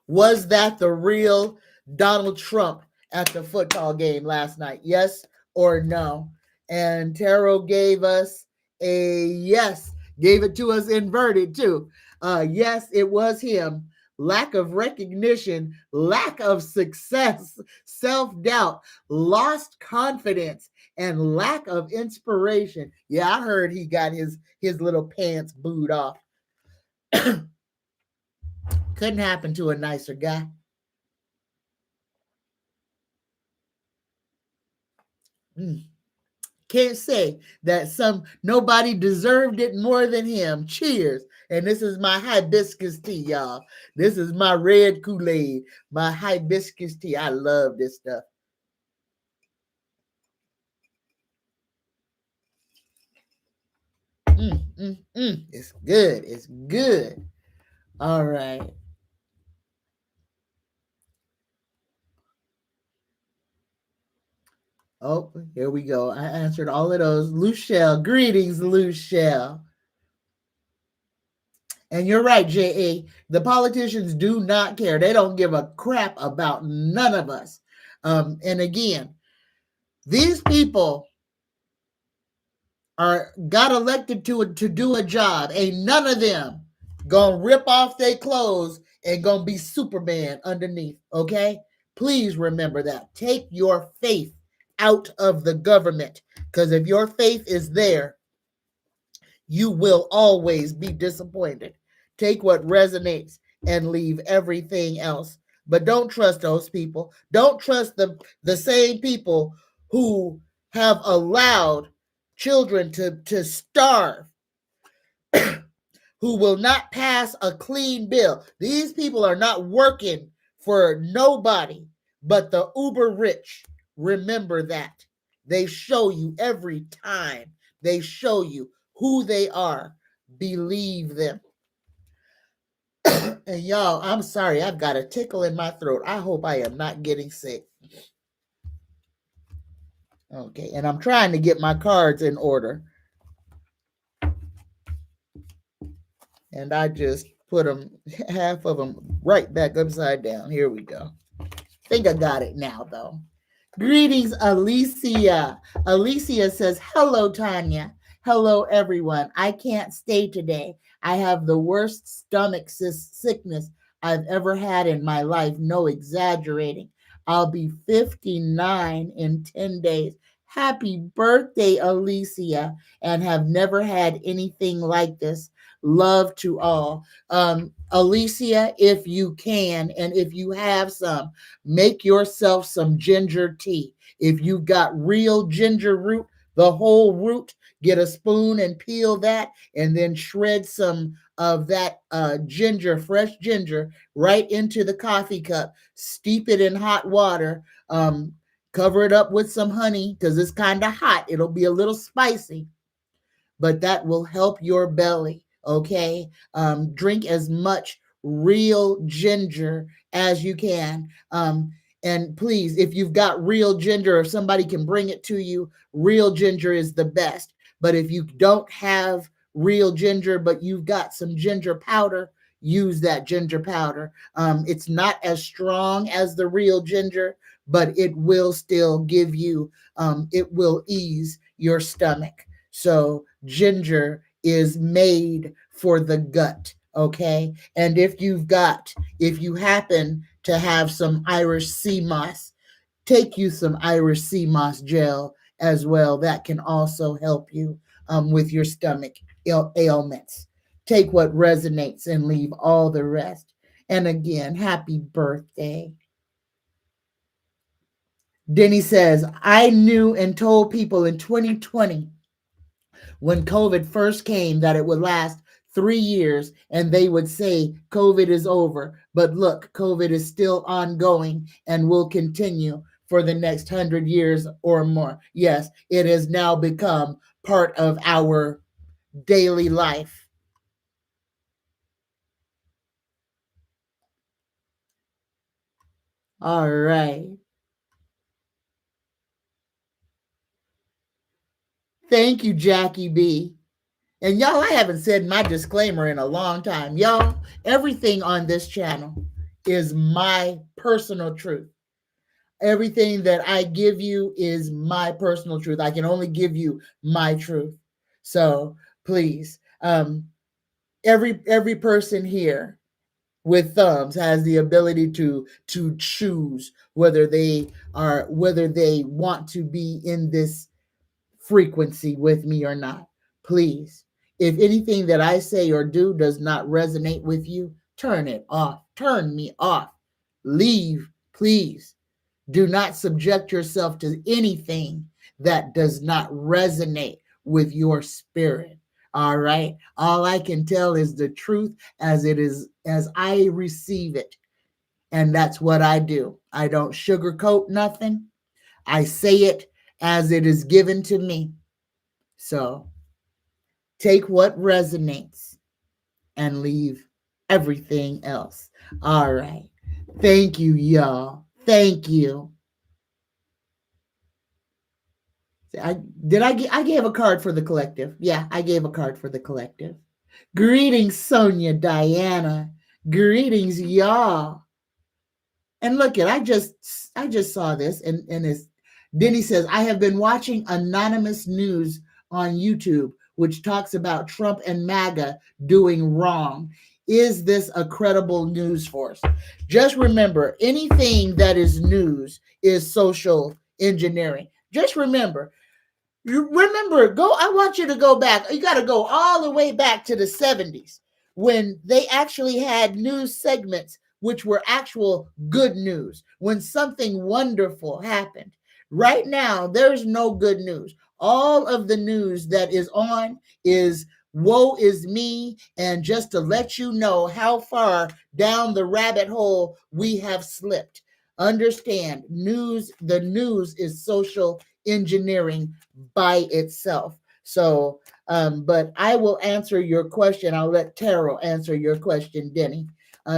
Was that the real Donald Trump at the football game last night? Yes or no? And Tarot gave us a yes, gave it to us inverted too. Yes, it was him. Lack of recognition, lack of success, self doubt, lost confidence, and lack of inspiration. Yeah, I heard he got his little pants booed off. Couldn't happen to a nicer guy. Mm. Can't say that nobody deserved it more than him. Cheers. And this is my hibiscus tea, y'all. This is my red Kool-Aid, my hibiscus tea. I love this stuff. It's good. It's good. All right. Oh, here we go. I answered all of those. Luchelle, greetings, Luchelle. And you're right, J.A. The politicians do not care. They don't give a crap about none of us. And again, these people are got elected to do a job. Ain't none of them gonna rip off their clothes and gonna be Superman underneath. Okay, please remember that. Take your faith out of the government, because if your faith is there, you will always be disappointed. Take what resonates and leave everything else. But don't trust those people. Don't trust the same people who have allowed children to starve, who will not pass a clean bill. These people are not working for nobody but the uber rich. Remember that. They show you every time. They show you who they are. Believe them. And y'all, I'm sorry, I've got a tickle in my throat. I hope I am not getting sick. Okay, and I'm trying to get my cards in order. And I just put them, half of them, right back upside down. Here we go. Think I got it now, though. Greetings, Alicia. Alicia says, hello, Tanya. Hello, everyone. I can't stay today. I have the worst stomach sickness I've ever had in my life. No exaggerating. I'll be 59 in 10 days. Happy birthday, Alicia, and have never had anything like this. Love to all. Alicia, if you can, and if you have some, make yourself some ginger tea. If you've got real ginger root, the whole root, get a spoon and peel that, and then shred some of that ginger, fresh ginger, right into the coffee cup. Steep it in hot water. Cover it up with some honey because it's kind of hot. It'll be a little spicy, but that will help your belly. Okay. Drink as much real ginger as you can. And please, if you've got real ginger, if somebody can bring it to you, real ginger is the best. But if you don't have real ginger, but you've got some ginger powder, use that ginger powder. It's not as strong as the real ginger, but it will still give you, it will ease your stomach. So ginger is made for the gut, okay? And if you happen to have some Irish sea moss, take you some Irish sea moss gel as well. That can also help you with your stomach ailments. Take what resonates and leave all the rest. And again, happy birthday. Denny says, I knew and told people in 2020 when COVID first came that it would last 3 years and they would say COVID is over. But look, COVID is still ongoing and will continue for the next 100 years or more. Yes, it has now become part of our daily life. All right. Thank you, Jackie B. And y'all, I haven't said my disclaimer in a long time. Y'all, everything on this channel is my personal truth. Everything that I give you is my personal truth. I can only give you my truth. So please, every person here with thumbs has the ability to choose whether they want to be in this frequency with me or not. Please, if anything that I say or do does not resonate with you, turn it off. Turn me off. Leave, please. Do not subject yourself to anything that does not resonate with your spirit. All right. All I can tell is the truth as it is, as I receive it. And that's what I do. I don't sugarcoat nothing. I say it as it is given to me. So take what resonates and leave everything else. All right. Thank you, y'all. Thank you. I gave a card for the collective. Yeah, I gave a card for the collective. Greetings, Sonia, Diana. Greetings, y'all. And look at I just saw this and it's Denny says, I have been watching anonymous news on YouTube, which talks about Trump and MAGA doing wrong. Is this a credible news source? Just remember, anything that is news is social engineering. Just remember, I want you to go back. You got to go all the way back to the 70s when they actually had news segments which were actual good news, when something wonderful happened. Right now, there's no good news. All of the news that is on is woe is me, and just to let you know how far down the rabbit hole we have slipped. Understand, the news is social engineering by itself. So, but I will answer your question. I'll let Tarot answer your question, Denny.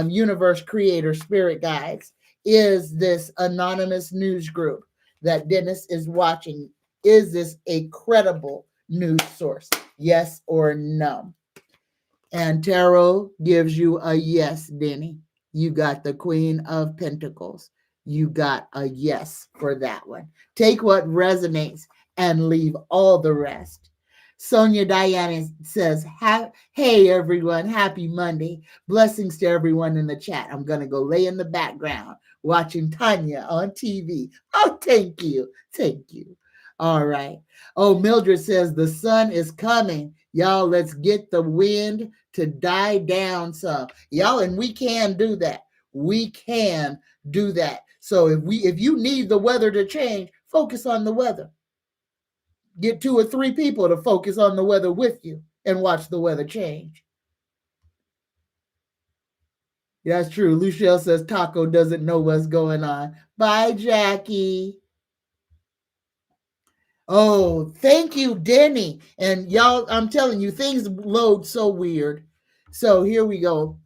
Universe Creator Spirit Guides is this anonymous news group that Dennis is watching. Is this a credible news source? Yes or no? And Tarot gives you a yes, Denny. You got the Queen of Pentacles. You got a yes for that one. Take what resonates and leave all the rest. Sonia Diana says, hey, everyone, happy Monday. Blessings to everyone in the chat. I'm going to go lay in the background watching Tanya on TV. Oh, thank you. Thank you. All right. Oh, Mildred says, the sun is coming. Y'all, let's get the wind to die down some. Y'all, and we can do that. We can do that. So if you need the weather to change, focus on the weather. Get 2 or 3 people to focus on the weather with you and watch the weather change. That's true. Lucielle says Taco doesn't know what's going on. Bye, Jackie. Oh, thank you, Denny. And y'all, I'm telling you, things load so weird. So here we go.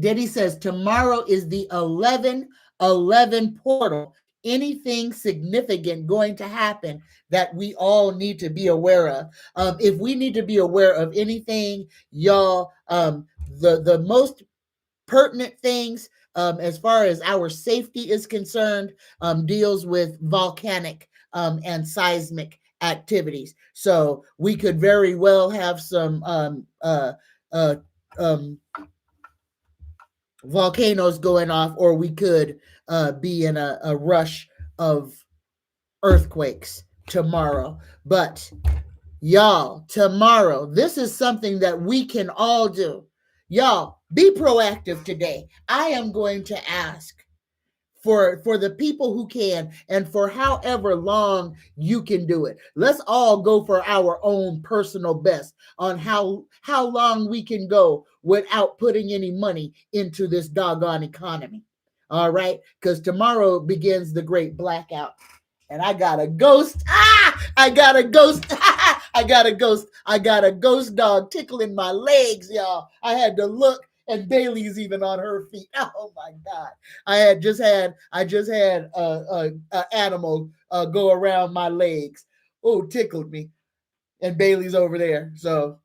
Denny says tomorrow is the 11/11 portal. Anything significant going to happen that we all need to be aware of? If we need to be aware of anything, y'all, the most pertinent things as far as our safety is concerned deals with volcanic and seismic activities. So we could very well have some volcanoes going off, or we could be in a rush of earthquakes tomorrow. But y'all, tomorrow, this is something that we can all do. Y'all, be proactive today. I am going to ask for the people who can and for however long you can do it. Let's all go for our own personal best on how long we can go without putting any money into this doggone economy. All right? Because tomorrow begins the great blackout. And I got a ghost. I got a ghost. I got a ghost. I got a ghost dog tickling my legs, y'all. I had to look, and Bailey's even on her feet. Oh my God! I just had a animal go around my legs. Oh, tickled me. and Bailey's over there. So,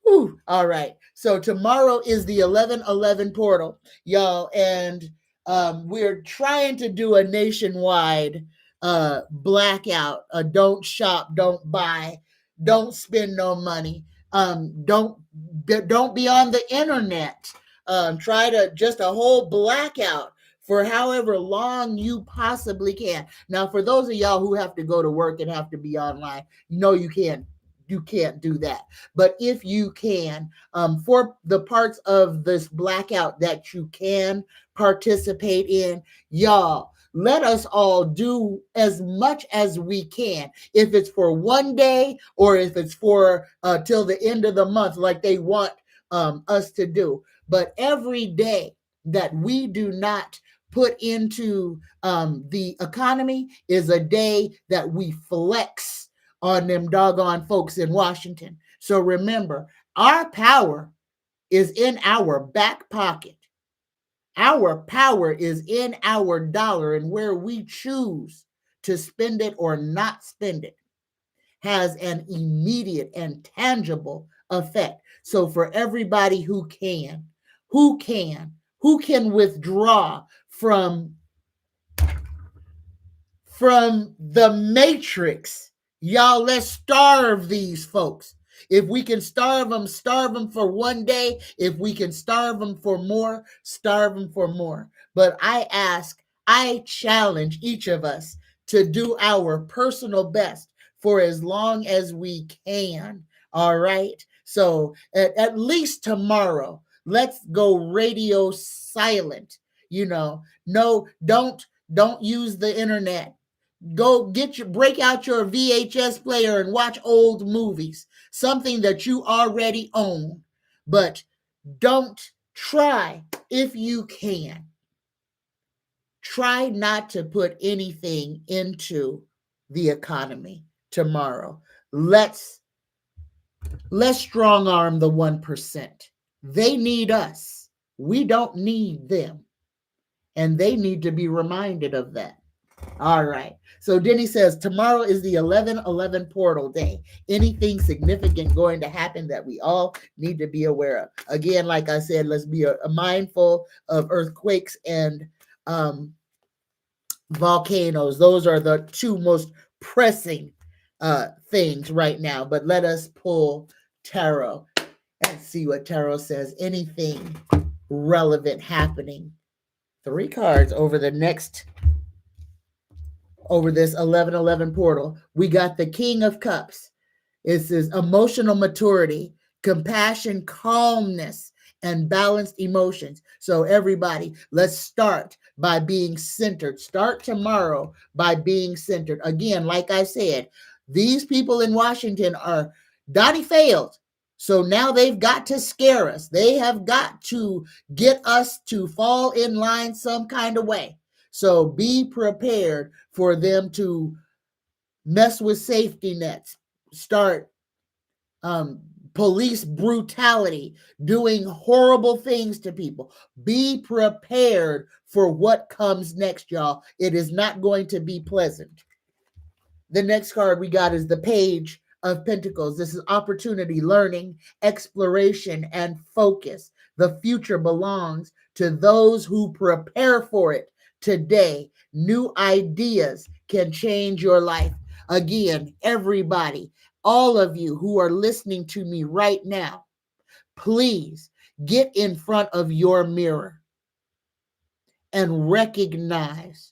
whew, all right. So tomorrow is the 11/11 portal, y'all, and we're trying to do a nationwide blackout. Don't shop, don't buy, don't spend no money. Don't be on the internet. Try to just a whole blackout for however long you possibly can. Now, for those of y'all who have to go to work and have to be online, you can't do that. But if you can, for the parts of this blackout that you can participate in, y'all, let us all do as much as we can. If it's for one day or if it's for till the end of the month, like they want us to do. But every day that we do not put into the economy is a day that we flex on them doggone folks in Washington. So remember, our power is in our back pocket. Our power is in our dollar, and where we choose to spend it or not spend it has an immediate and tangible effect. So for everybody who can withdraw from the matrix. Y'all, let's starve these folks. If we can starve them for one day. If we can starve them for more, starve them for more. But I challenge each of us to do our personal best for as long as we can. All right. So at least tomorrow, let's go radio silent. No, don't use the internet. Go break out your VHS player and watch old movies, something that you already own. But don't try, if you can, try not to put anything into the economy tomorrow. Let's strong arm the 1%. They need us. We don't need them. And they need to be reminded of that. All right. So Denny says tomorrow is the 11/11 portal day. Anything significant going to happen that we all need to be aware of? Again, like I said, let's be mindful of earthquakes and volcanoes. Those are the two most pressing things right now. But let us pull tarot and see what tarot says. Anything relevant happening. 3 cards over this 11/11 portal. We got the King of Cups. It says emotional maturity, compassion, calmness, and balanced emotions. So everybody, let's start by being centered. Start tomorrow by being centered. Again, like I said, these people in Washington are Donnie failed. So now they've got to scare us. They have got to get us to fall in line some kind of way. So be prepared for them to mess with safety nets, start police brutality, doing horrible things to people. Be prepared for what comes next, y'all. It is not going to be pleasant. The next card we got is the Page of Pentacles. This is opportunity, learning, exploration, and focus. The future belongs to those who prepare for it today. New ideas can change your life. Again, everybody, all of you who are listening to me right now, please get in front of your mirror and recognize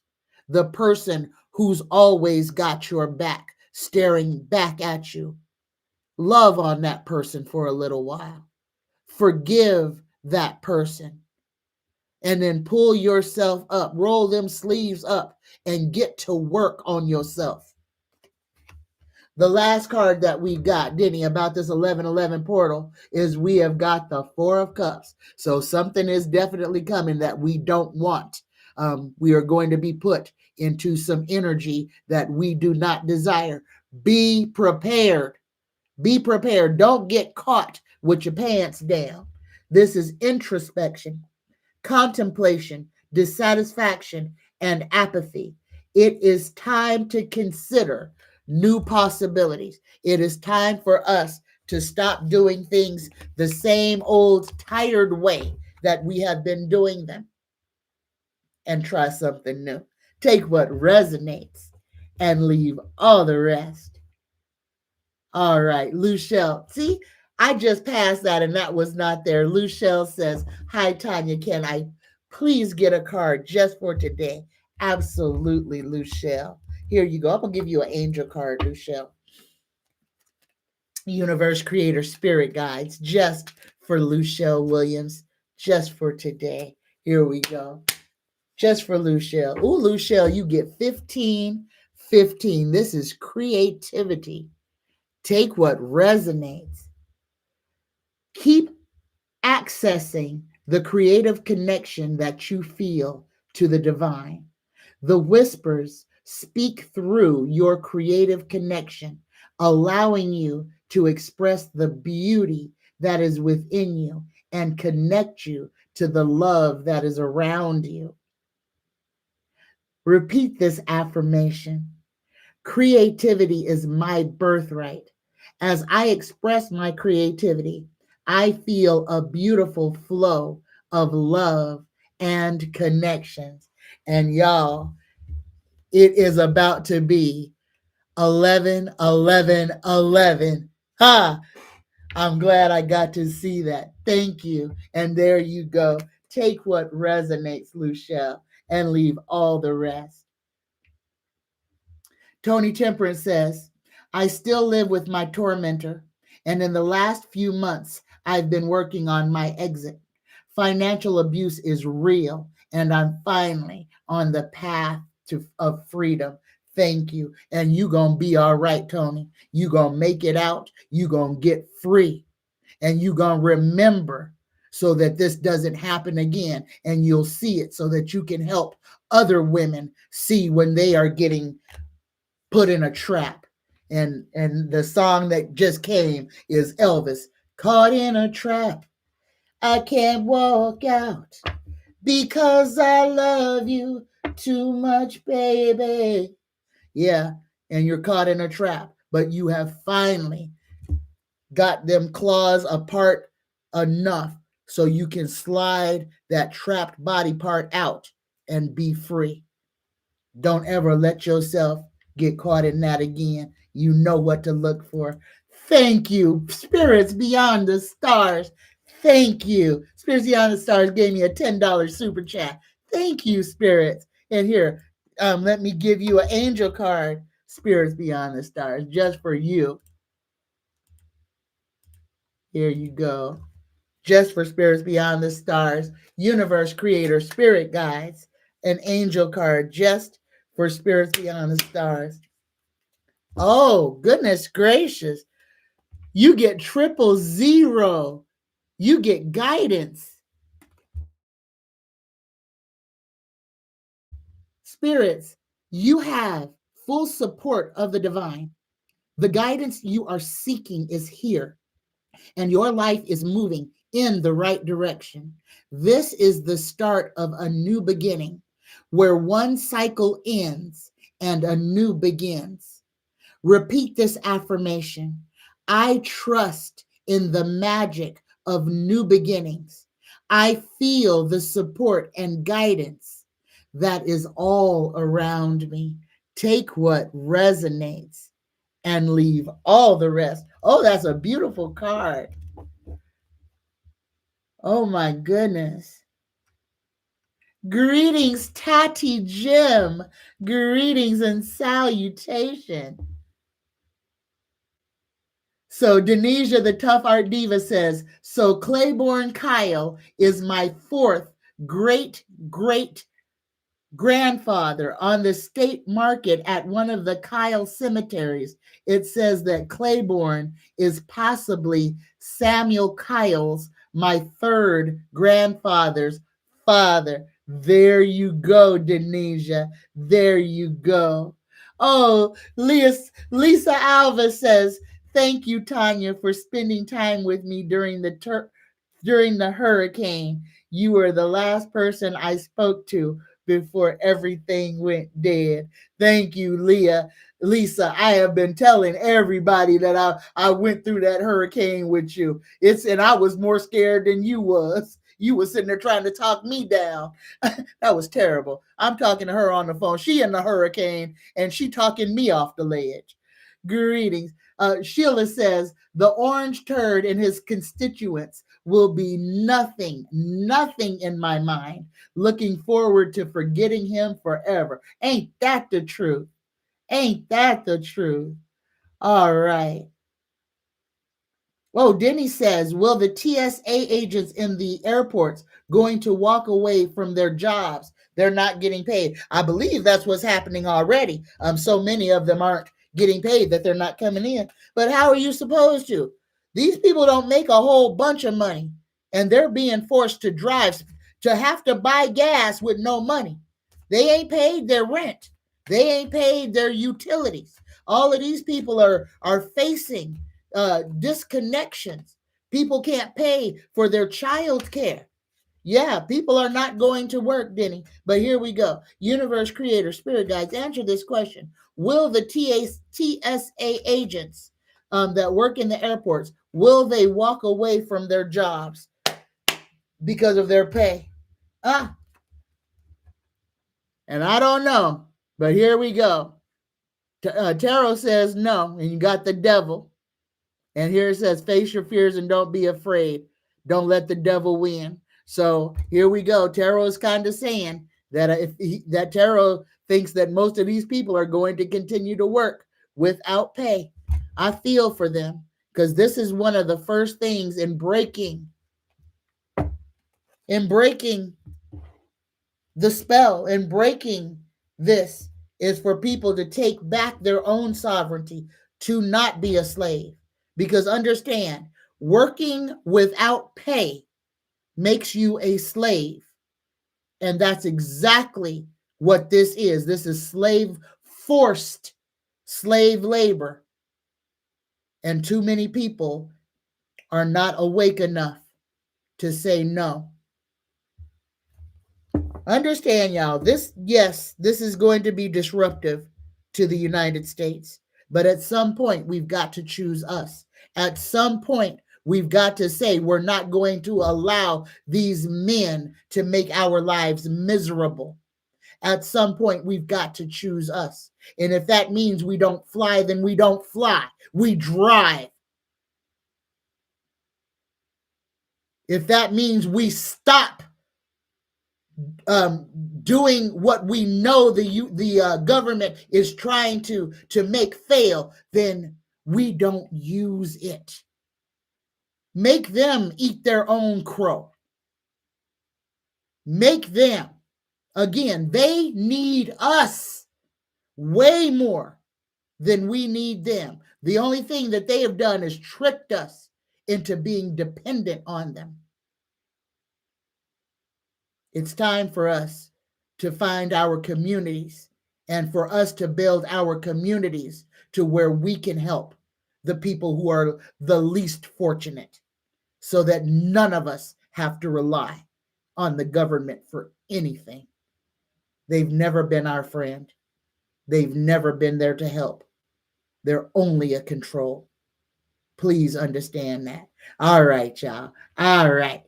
the person who's always got your back, staring back at you. Love on that person for a little while. Forgive that person. And then pull yourself up, roll them sleeves up, and get to work on yourself. The last card that we got, Denny, about this 11/11 portal is we have got the Four of Cups. So something is definitely coming that we don't want. We are going to be put into some energy that we do not desire. Be prepared. Be prepared. Don't get caught with your pants down. This is introspection, contemplation, dissatisfaction, and apathy. It is time to consider new possibilities. It is time for us to stop doing things the same old tired way that we have been doing them and try something new. Take what resonates and leave all the rest. All right, Luchelle. See, I just passed that and that was not there. Luchelle says, "Hi, Tanya. Can I please get a card just for today?" Absolutely, Luchelle. Here you go. I'm going to give you an angel card, Luchelle. Universe Creator Spirit Guides, just for Luchelle Williams, just for today. Here we go. Just for Luchelle. Ooh, Luchelle, you get 15, 15. This is creativity. Take what resonates. Keep accessing the creative connection that you feel to the divine. The whispers speak through your creative connection, allowing you to express the beauty that is within you and connect you to the love that is around you. Repeat this affirmation. Creativity is my birthright. As I express my creativity, I feel a beautiful flow of love and connections. And y'all, it is about to be 11, 11, 11. Ha! I'm glad I got to see that. Thank you. And there you go. Take what resonates, Luchelle, and leave all the rest. Tony Temperance says, "I still live with my tormentor, and in the last few months, I've been working on my exit. Financial abuse is real, and I'm finally on the path of freedom. Thank you. And you gonna be all right, Tony. You gonna make it out. You gonna get free. And you gonna remember so that this doesn't happen again. And you'll see it so that you can help other women see when they are getting put in a trap." And the song that just came is Elvis, "Caught in a Trap. I can't walk out because I love you too much, baby." Yeah, and you're caught in a trap, but you have finally got them claws apart enough so you can slide that trapped body part out and be free. Don't ever let yourself get caught in that again. You know what to look for. Thank you, Spirits Beyond the Stars. Thank you. Spirits Beyond the Stars gave me a $10 super chat. Thank you, Spirits. And here, let me give you an angel card, Spirits Beyond the Stars, just for you. Here you go. Just for Spirits Beyond the Stars, Universe Creator Spirit Guides, an angel card just for Spirits Beyond the Stars. Oh, goodness gracious. You get 000. You get guidance. Spirits, you have full support of the divine. The guidance you are seeking is here, and your life is moving in the right direction. This is the start of a new beginning where one cycle ends and a new begins. Repeat this affirmation. I trust in the magic of new beginnings. I feel the support and guidance that is all around me. Take what resonates and leave all the rest. Oh, that's a beautiful card. Oh my goodness. Greetings, Tati Jim. Greetings and salutation. So Denisha, the Tough Art Diva says, so Claiborne Kyle is my fourth great grandfather on the state market at one of the Kyle cemeteries. It says that Claiborne is possibly Samuel Kyle's, my third grandfather's father. There you go, Denisha. There you go. Oh, Lisa Alva says, thank you, Tanya, for spending time with me during the hurricane. You were the last person I spoke to before everything went dead. Thank you, Lisa, I have been telling everybody that I went through that hurricane with you. And I was more scared than you was. You was sitting there trying to talk me down. That was terrible. I'm talking to her on the phone. She in the hurricane and she talking me off the ledge. Greetings. Sheila says the orange turd and his constituents will be nothing in my mind. Looking forward to forgetting him forever. Ain't that the truth? Ain't that the truth? All right. Oh, Denny says, will the TSA agents in the airports going to walk away from their jobs? They're not getting paid. I believe that's what's happening already. So many of them aren't getting paid that they're not coming in. But how are you supposed to? These people don't make a whole bunch of money, and they're being forced to drive, to have to buy gas with no money. They ain't paid their rent. They ain't paid their utilities. All of these people are facing disconnections. People can't pay for their child care. Yeah, people are not going to work, Denny. But here we go. Universe creator, spirit guides, answer this question. Will the TSA agents that work in the airports, will they walk away from their jobs because of their pay? And I don't know, but here we go. Tarot says no, and you got the devil. And here it says, face your fears and don't be afraid. Don't let the devil win. So here we go. Tarot is kind of saying that that Tarot thinks that most of these people are going to continue to work without pay. I feel for them because this is one of the first things in breaking the spell, and breaking this is for people to take back their own sovereignty, to not be a slave. Because understand, working without pay makes you a slave. And that's exactly what this is. This is forced slave labor. And too many people are not awake enough to say no. Understand, y'all, this is going to be disruptive to the United States. But at some point, we've got to choose us. At some point, we've got to say we're not going to allow these men to make our lives miserable. At some point, we've got to choose us. And if that means we don't fly, then we don't fly. We drive. If that means we stop doing what we know the government is trying to make fail, then we don't use it. Make them eat their own crow. Make them. Again, they need us way more than we need them. The only thing that they have done is tricked us into being dependent on them. It's time for us to find our communities and for us to build our communities to where we can help the people who are the least fortunate, so that none of us have to rely on the government for anything. They've never been our friend. They've never been there to help. They're only a control. Please understand that. All right, y'all. All right.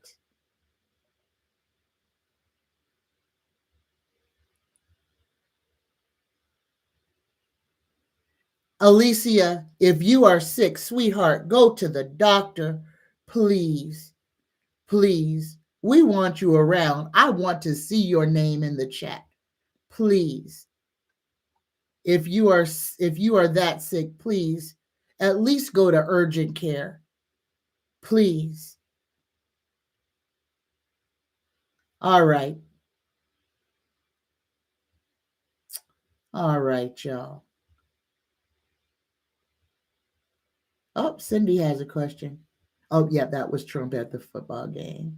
Alicia, if you are sick, sweetheart, go to the doctor. Please, please. We want you around. I want to see your name in the chat. Please. If you are that sick, please at least go to urgent care. Please. All right. All right, y'all. Oh, Cindy has a question. Oh, yeah, that was Trump at the football game.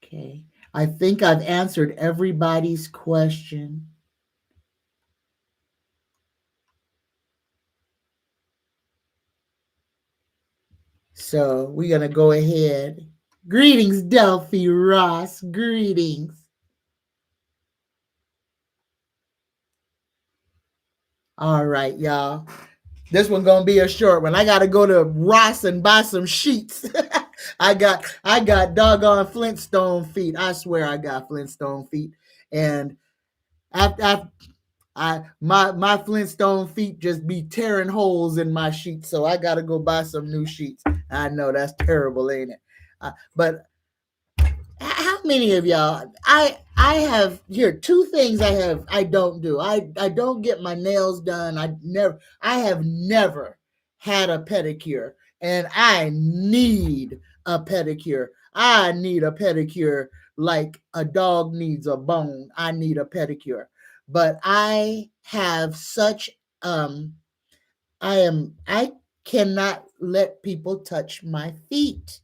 Okay. I think I've answered everybody's question. So we're going to go ahead. Greetings, Delphi Ross. Greetings. All right, y'all. This one gonna be a short one. I gotta go to Ross and buy some sheets. I got doggone Flintstone feet. I swear I got Flintstone feet. And after my Flintstone feet just be tearing holes in my sheets, so I gotta go buy some new sheets. I know that's terrible, ain't it? But how many of y'all? I have here two things I don't do. I don't get my nails done. I have never had a pedicure, and I need a pedicure. I need a pedicure like a dog needs a bone. I need a pedicure. But I have such I cannot let people touch my feet.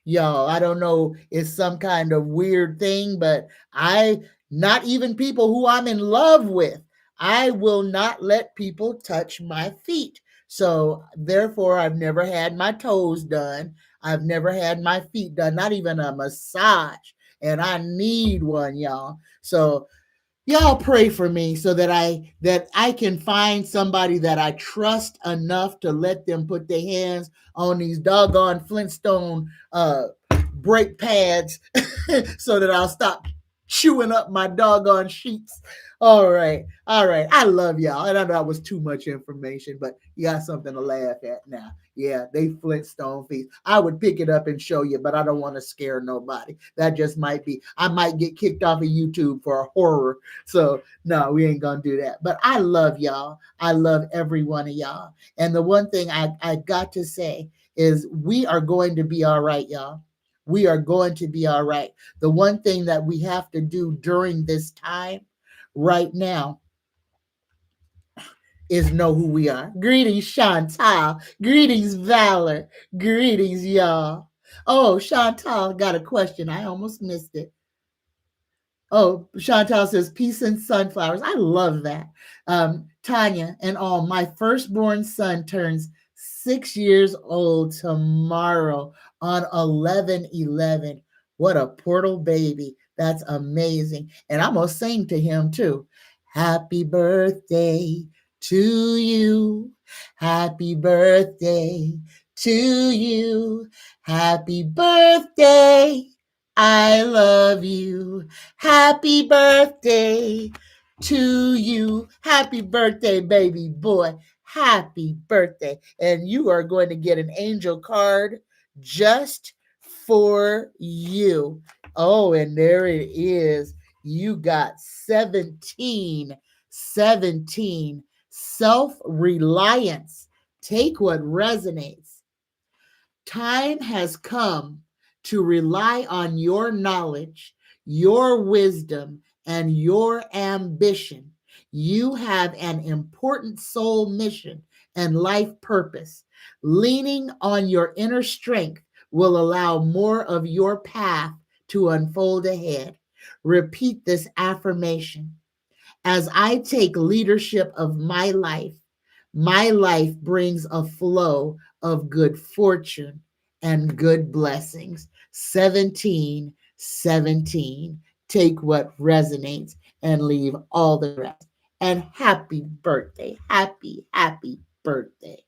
Y'all, I don't know, it's some kind of weird thing, but I not even people who I'm in love with, I will not let people touch my feet. So therefore I've never had my toes done. I've never had my feet done, not even a massage. And I need one, y'all. So y'all pray for me so that I can find somebody that I trust enough to let them put their hands on these doggone Flintstone brake pads so that I'll stop chewing up my doggone sheets. All right. All right. I love y'all. And I know that was too much information, but you got something to laugh at now. Yeah, they Flintstone feet. I would pick it up and show you, but I don't want to scare nobody. That just might be, I might get kicked off of YouTube for a horror. So, no, we ain't going to do that. But I love y'all. I love every one of y'all. And the one thing I got to say is we are going to be all right, y'all. We are going to be all right. The one thing that we have to do during this time right now is know who we are. Greetings, Chantal. Greetings, Valor. Greetings, y'all. Oh, Chantal got a question. I almost missed it. Oh, Chantal says, peace and sunflowers. I love that. Tanya and all, my firstborn son turns 6 years old tomorrow on 11/11. What a portal baby. That's amazing. And I'm going to sing to him too. Happy birthday to you. Happy birthday to you. Happy birthday. I love you. Happy birthday to you. Happy birthday, baby boy. Happy birthday. And you are going to get an angel card just for you. Oh, and there it is. You got 17 self-reliance. Take what resonates. Time has come to rely on your knowledge, your wisdom, and your ambition. You have an important soul mission and life purpose. Leaning on your inner strength will allow more of your path to unfold ahead. Repeat this affirmation. As I take leadership of my life brings a flow of good fortune and good blessings. 1717. Take what resonates and leave all the rest. And happy birthday. Happy birthday.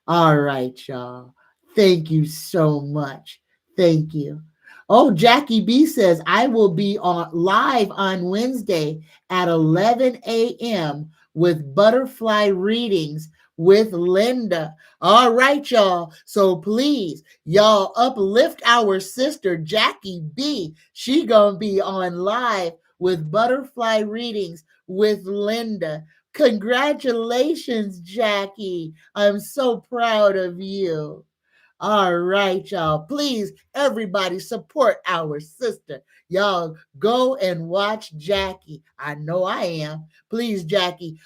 All right, y'all. Thank you so much. Thank you. Oh, Jackie B says, I will be on live on Wednesday at 11 a.m. with butterfly readings with Linda. All right, y'all. So please, y'all uplift our sister Jackie B. She gonna be on live with butterfly readings with Linda. Congratulations, Jackie. I'm so proud of you. All right, y'all. Please, everybody, support our sister. Y'all go and watch Jackie. I know I am. Please, Jackie,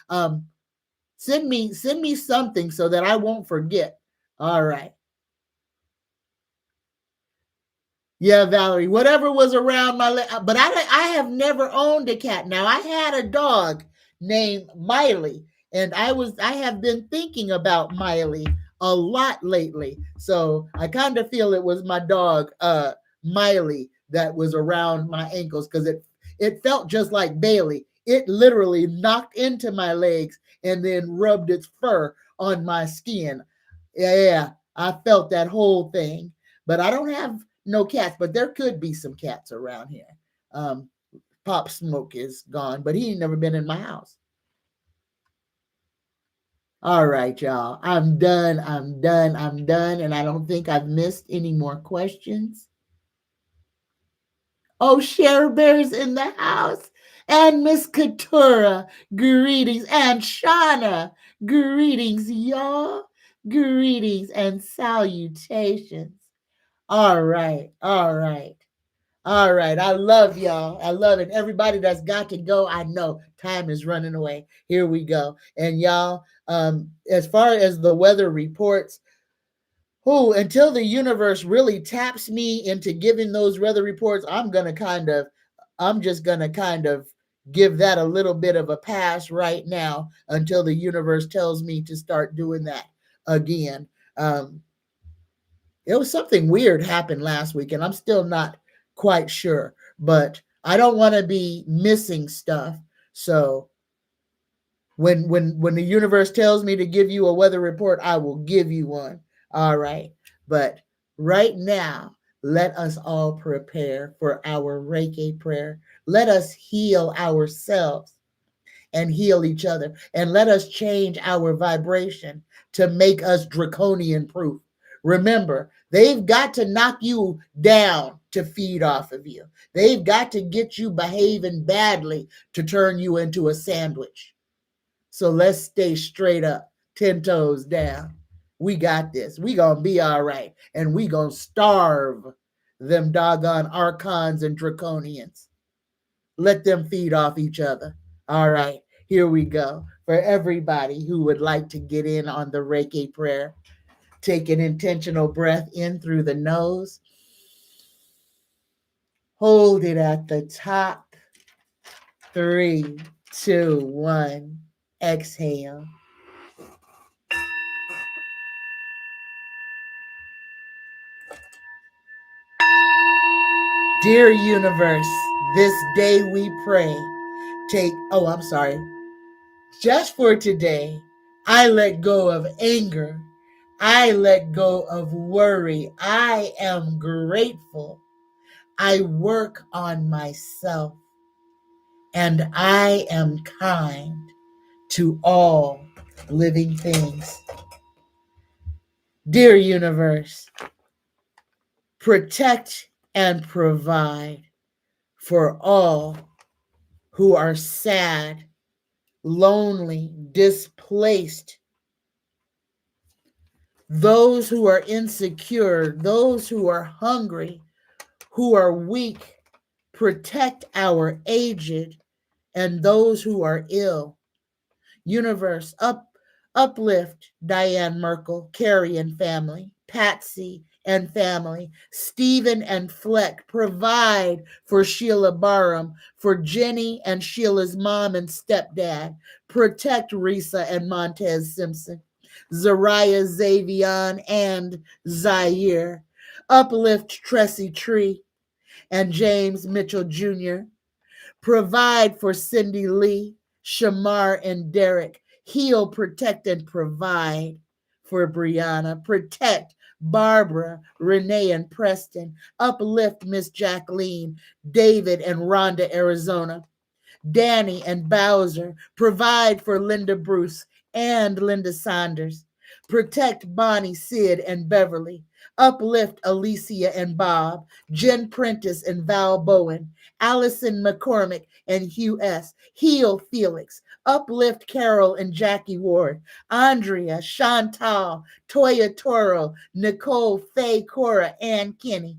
send me something so that I won't forget. All right. Yeah, Valerie, whatever was around but I have never owned a cat. Now I had a dog named Miley, and I have been thinking about Miley a lot lately. So I kind of feel it was my dog Miley that was around my ankles because it felt just like Bailey. It literally knocked into my legs and then rubbed its fur on my skin. Yeah, I felt that whole thing. But I don't have no cats, but there could be some cats around here. Um, Pop Smoke is gone, but he ain't never been in my house. All right, y'all. I'm done. I'm done. I'm done. And I don't think I've missed any more questions. Oh, Cher Bear's in the house. And Miss Katura, greetings. And Shauna, greetings, y'all. Greetings and salutations. All right. All right. All right. I love y'all. I love it. Everybody that's got to go, I know time is running away. Here we go. And y'all, as far as the weather reports, until the universe really taps me into giving those weather reports, I'm just gonna kind of give that a little bit of a pass right now until the universe tells me to start doing that again. It was something weird happened last week, and I'm still not quite sure, but I don't want to be missing stuff. So when the universe tells me to give you a weather report, I will give you one. All right. But right now, let us all prepare for our Reiki prayer. Let us heal ourselves and heal each other. And let us change our vibration to make us draconian proof. Remember, they've got to knock you down to feed off of you. They've got to get you behaving badly to turn you into a sandwich. So let's stay straight up, 10 toes down. We got this. We gonna be all right. And we gonna starve them doggone archons and draconians. Let them feed off each other. All right, here we go. For everybody who would like to get in on the Reiki prayer, take an intentional breath in through the nose. Hold it at the top. 3, 2, 1. Exhale. Dear universe, this day we pray. I'm sorry. Just for today, I let go of anger. I let go of worry. I am grateful. I work on myself. And I am kind to all living things. Dear universe, protect and provide for all who are sad, lonely, displaced, those who are insecure, those who are hungry, who are weak. Protect our aged and those who are ill. Universe, uplift Diane Merkel, Carrie and family, Patsy and family, Stephen and Fleck. Provide for Sheila Barham, for Jenny and Sheila's mom and stepdad. Protect Risa and Montez Simpson, Zariah Zavion and Zaire. Uplift Tressie Tree and James Mitchell Jr. Provide for Cindy Lee, Shamar, and Derek. Heal, protect, and provide for Brianna. Protect Barbara, Renee, and Preston. Uplift Miss Jacqueline, David, and Rhonda, Arizona. Danny and Bowser. Provide for Linda Bruce and Linda Saunders. Protect Bonnie, Sid, and Beverly. Uplift Alicia and Bob, Jen Prentice and Val Bowen, Allison McCormick and Hugh S. Heal Felix. Uplift Carol and Jackie Ward, Andrea, Chantal, Toya Toro, Nicole, Faye, Cora, and Kenny.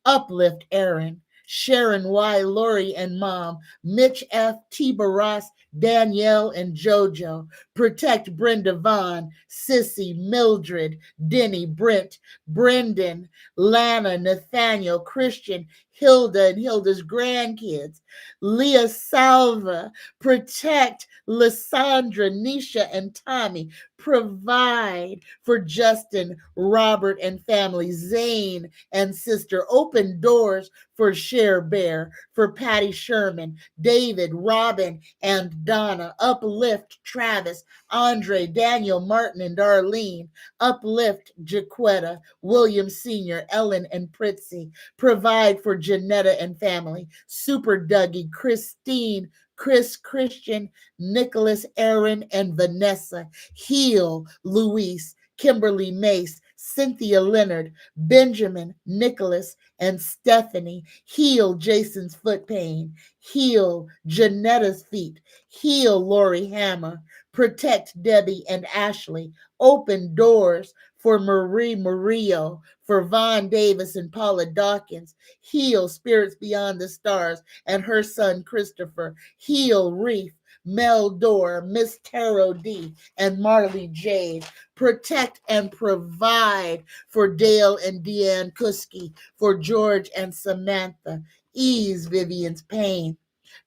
Uplift Aaron, Sharon Y, Lori and Mom, Mitch F, T. Barras, Danielle and JoJo. Protect Brenda Vaughn, Sissy, Mildred, Denny, Brent, Brendan, Lana, Nathaniel, Christian. Hilda and Hilda's grandkids. Leah Salva, protect Lysandra, Nisha, and Tommy. Provide for Justin, Robert, and family. Zane and sister. Open doors for Cher Bear, for Patty Sherman, David, Robin, and Donna. Uplift Travis, Andre, Daniel, Martin, and Darlene. Uplift Jaquetta, William Sr., Ellen, and Pritzy. Provide for Janetta and family. Super Dougie, Christine, Chris, Christian, Nicholas, Aaron, and Vanessa. Heal Luis, Kimberly Mace, Cynthia Leonard, Benjamin, Nicholas, and Stephanie. Heal Jason's foot pain. Heal Janetta's feet. Heal Lori Hammer. Protect Debbie and Ashley. Open doors for Marie Murillo, for Von Davis and Paula Dawkins. Heal Spirits Beyond the Stars and her son Christopher. Heal Reef, Mel Dore, Miss Taro D, and Marley Jade. Protect and provide for Dale and Deanne Kuski, for George and Samantha. Ease Vivian's pain.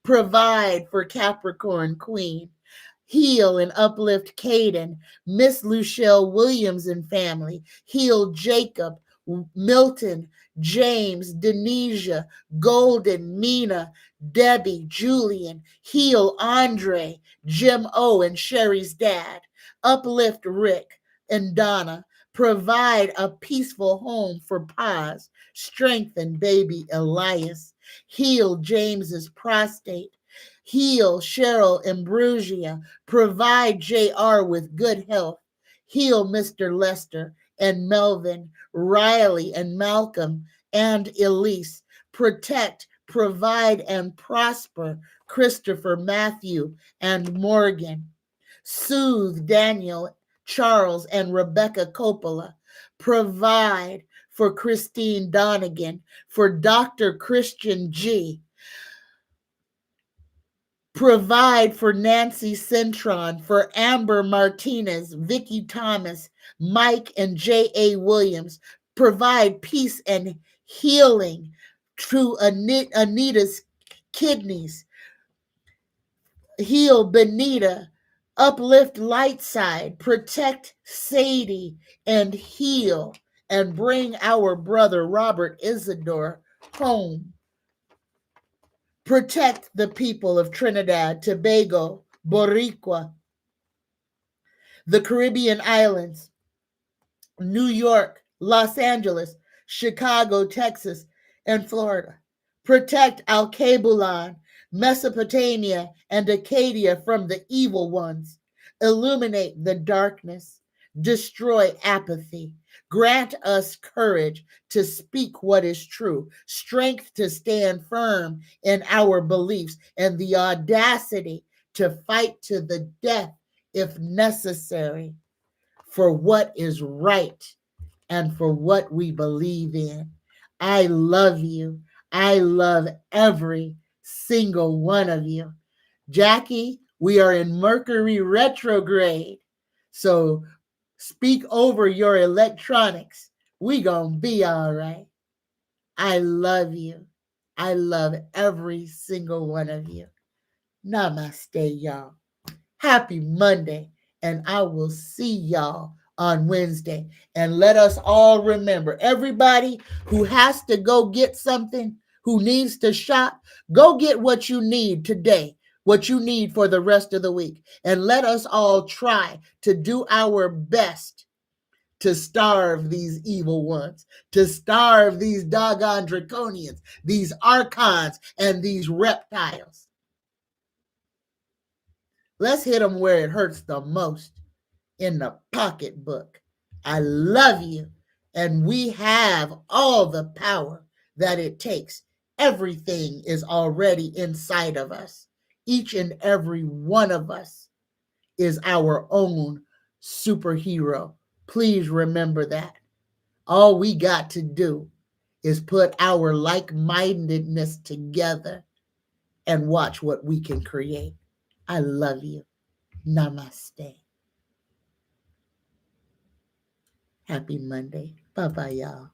Provide for Capricorn Queen. Heal and uplift Caden, Miss Luchelle Williams and family. Heal Jacob, Milton, James, Denisha, Golden, Mina, Debbie, Julian. Heal Andre, Jim O, and Sherry's dad. Uplift Rick and Donna. Provide a peaceful home for Paz. Strengthen baby Elias. Heal James's prostate. Heal Cheryl Ambrosia. Provide JR with good health. Heal Mr. Lester and Melvin, Riley and Malcolm and Elise. Protect, provide, and prosper Christopher, Matthew, and Morgan. Soothe Daniel, Charles, and Rebecca Coppola. Provide for Christine Donegan, for Dr. Christian G. Provide for Nancy Centron, for Amber Martinez, Vicky Thomas, Mike and J.A. Williams. Provide peace and healing to Anita's kidneys. Heal Benita. Uplift Lightside. Protect Sadie and heal and bring our brother Robert Isidore home. Protect the people of Trinidad, Tobago, Boricua, the Caribbean islands, New York, Los Angeles, Chicago, Texas, and Florida. Protect Alkebulan, Mesopotamia, and Acadia from the evil ones. Illuminate the darkness. Destroy apathy. Grant us courage to speak what is true, strength to stand firm in our beliefs, and the audacity to fight to the death if necessary for what is right and for what we believe in. I love you. I love every single one of you. Jackie, we are in Mercury retrograde. So speak over your electronics. We gonna be all right. I love you. I love every single one of you. Namaste, y'all. Happy Monday, and I will see y'all on Wednesday. And let us all remember, everybody who has to go get something, who needs to shop, go get what you need today, what you need for the rest of the week. And let us all try to do our best to starve these evil ones, to starve these doggone draconians, these archons, and these reptiles. Let's hit them where it hurts the most, in the pocketbook. I love you, and we have all the power that it takes. Everything is already inside of us. Each and every one of us is our own superhero. Please remember that. All we got to do is put our like-mindedness together and watch what we can create. I love you. Namaste. Happy Monday. Bye-bye, y'all.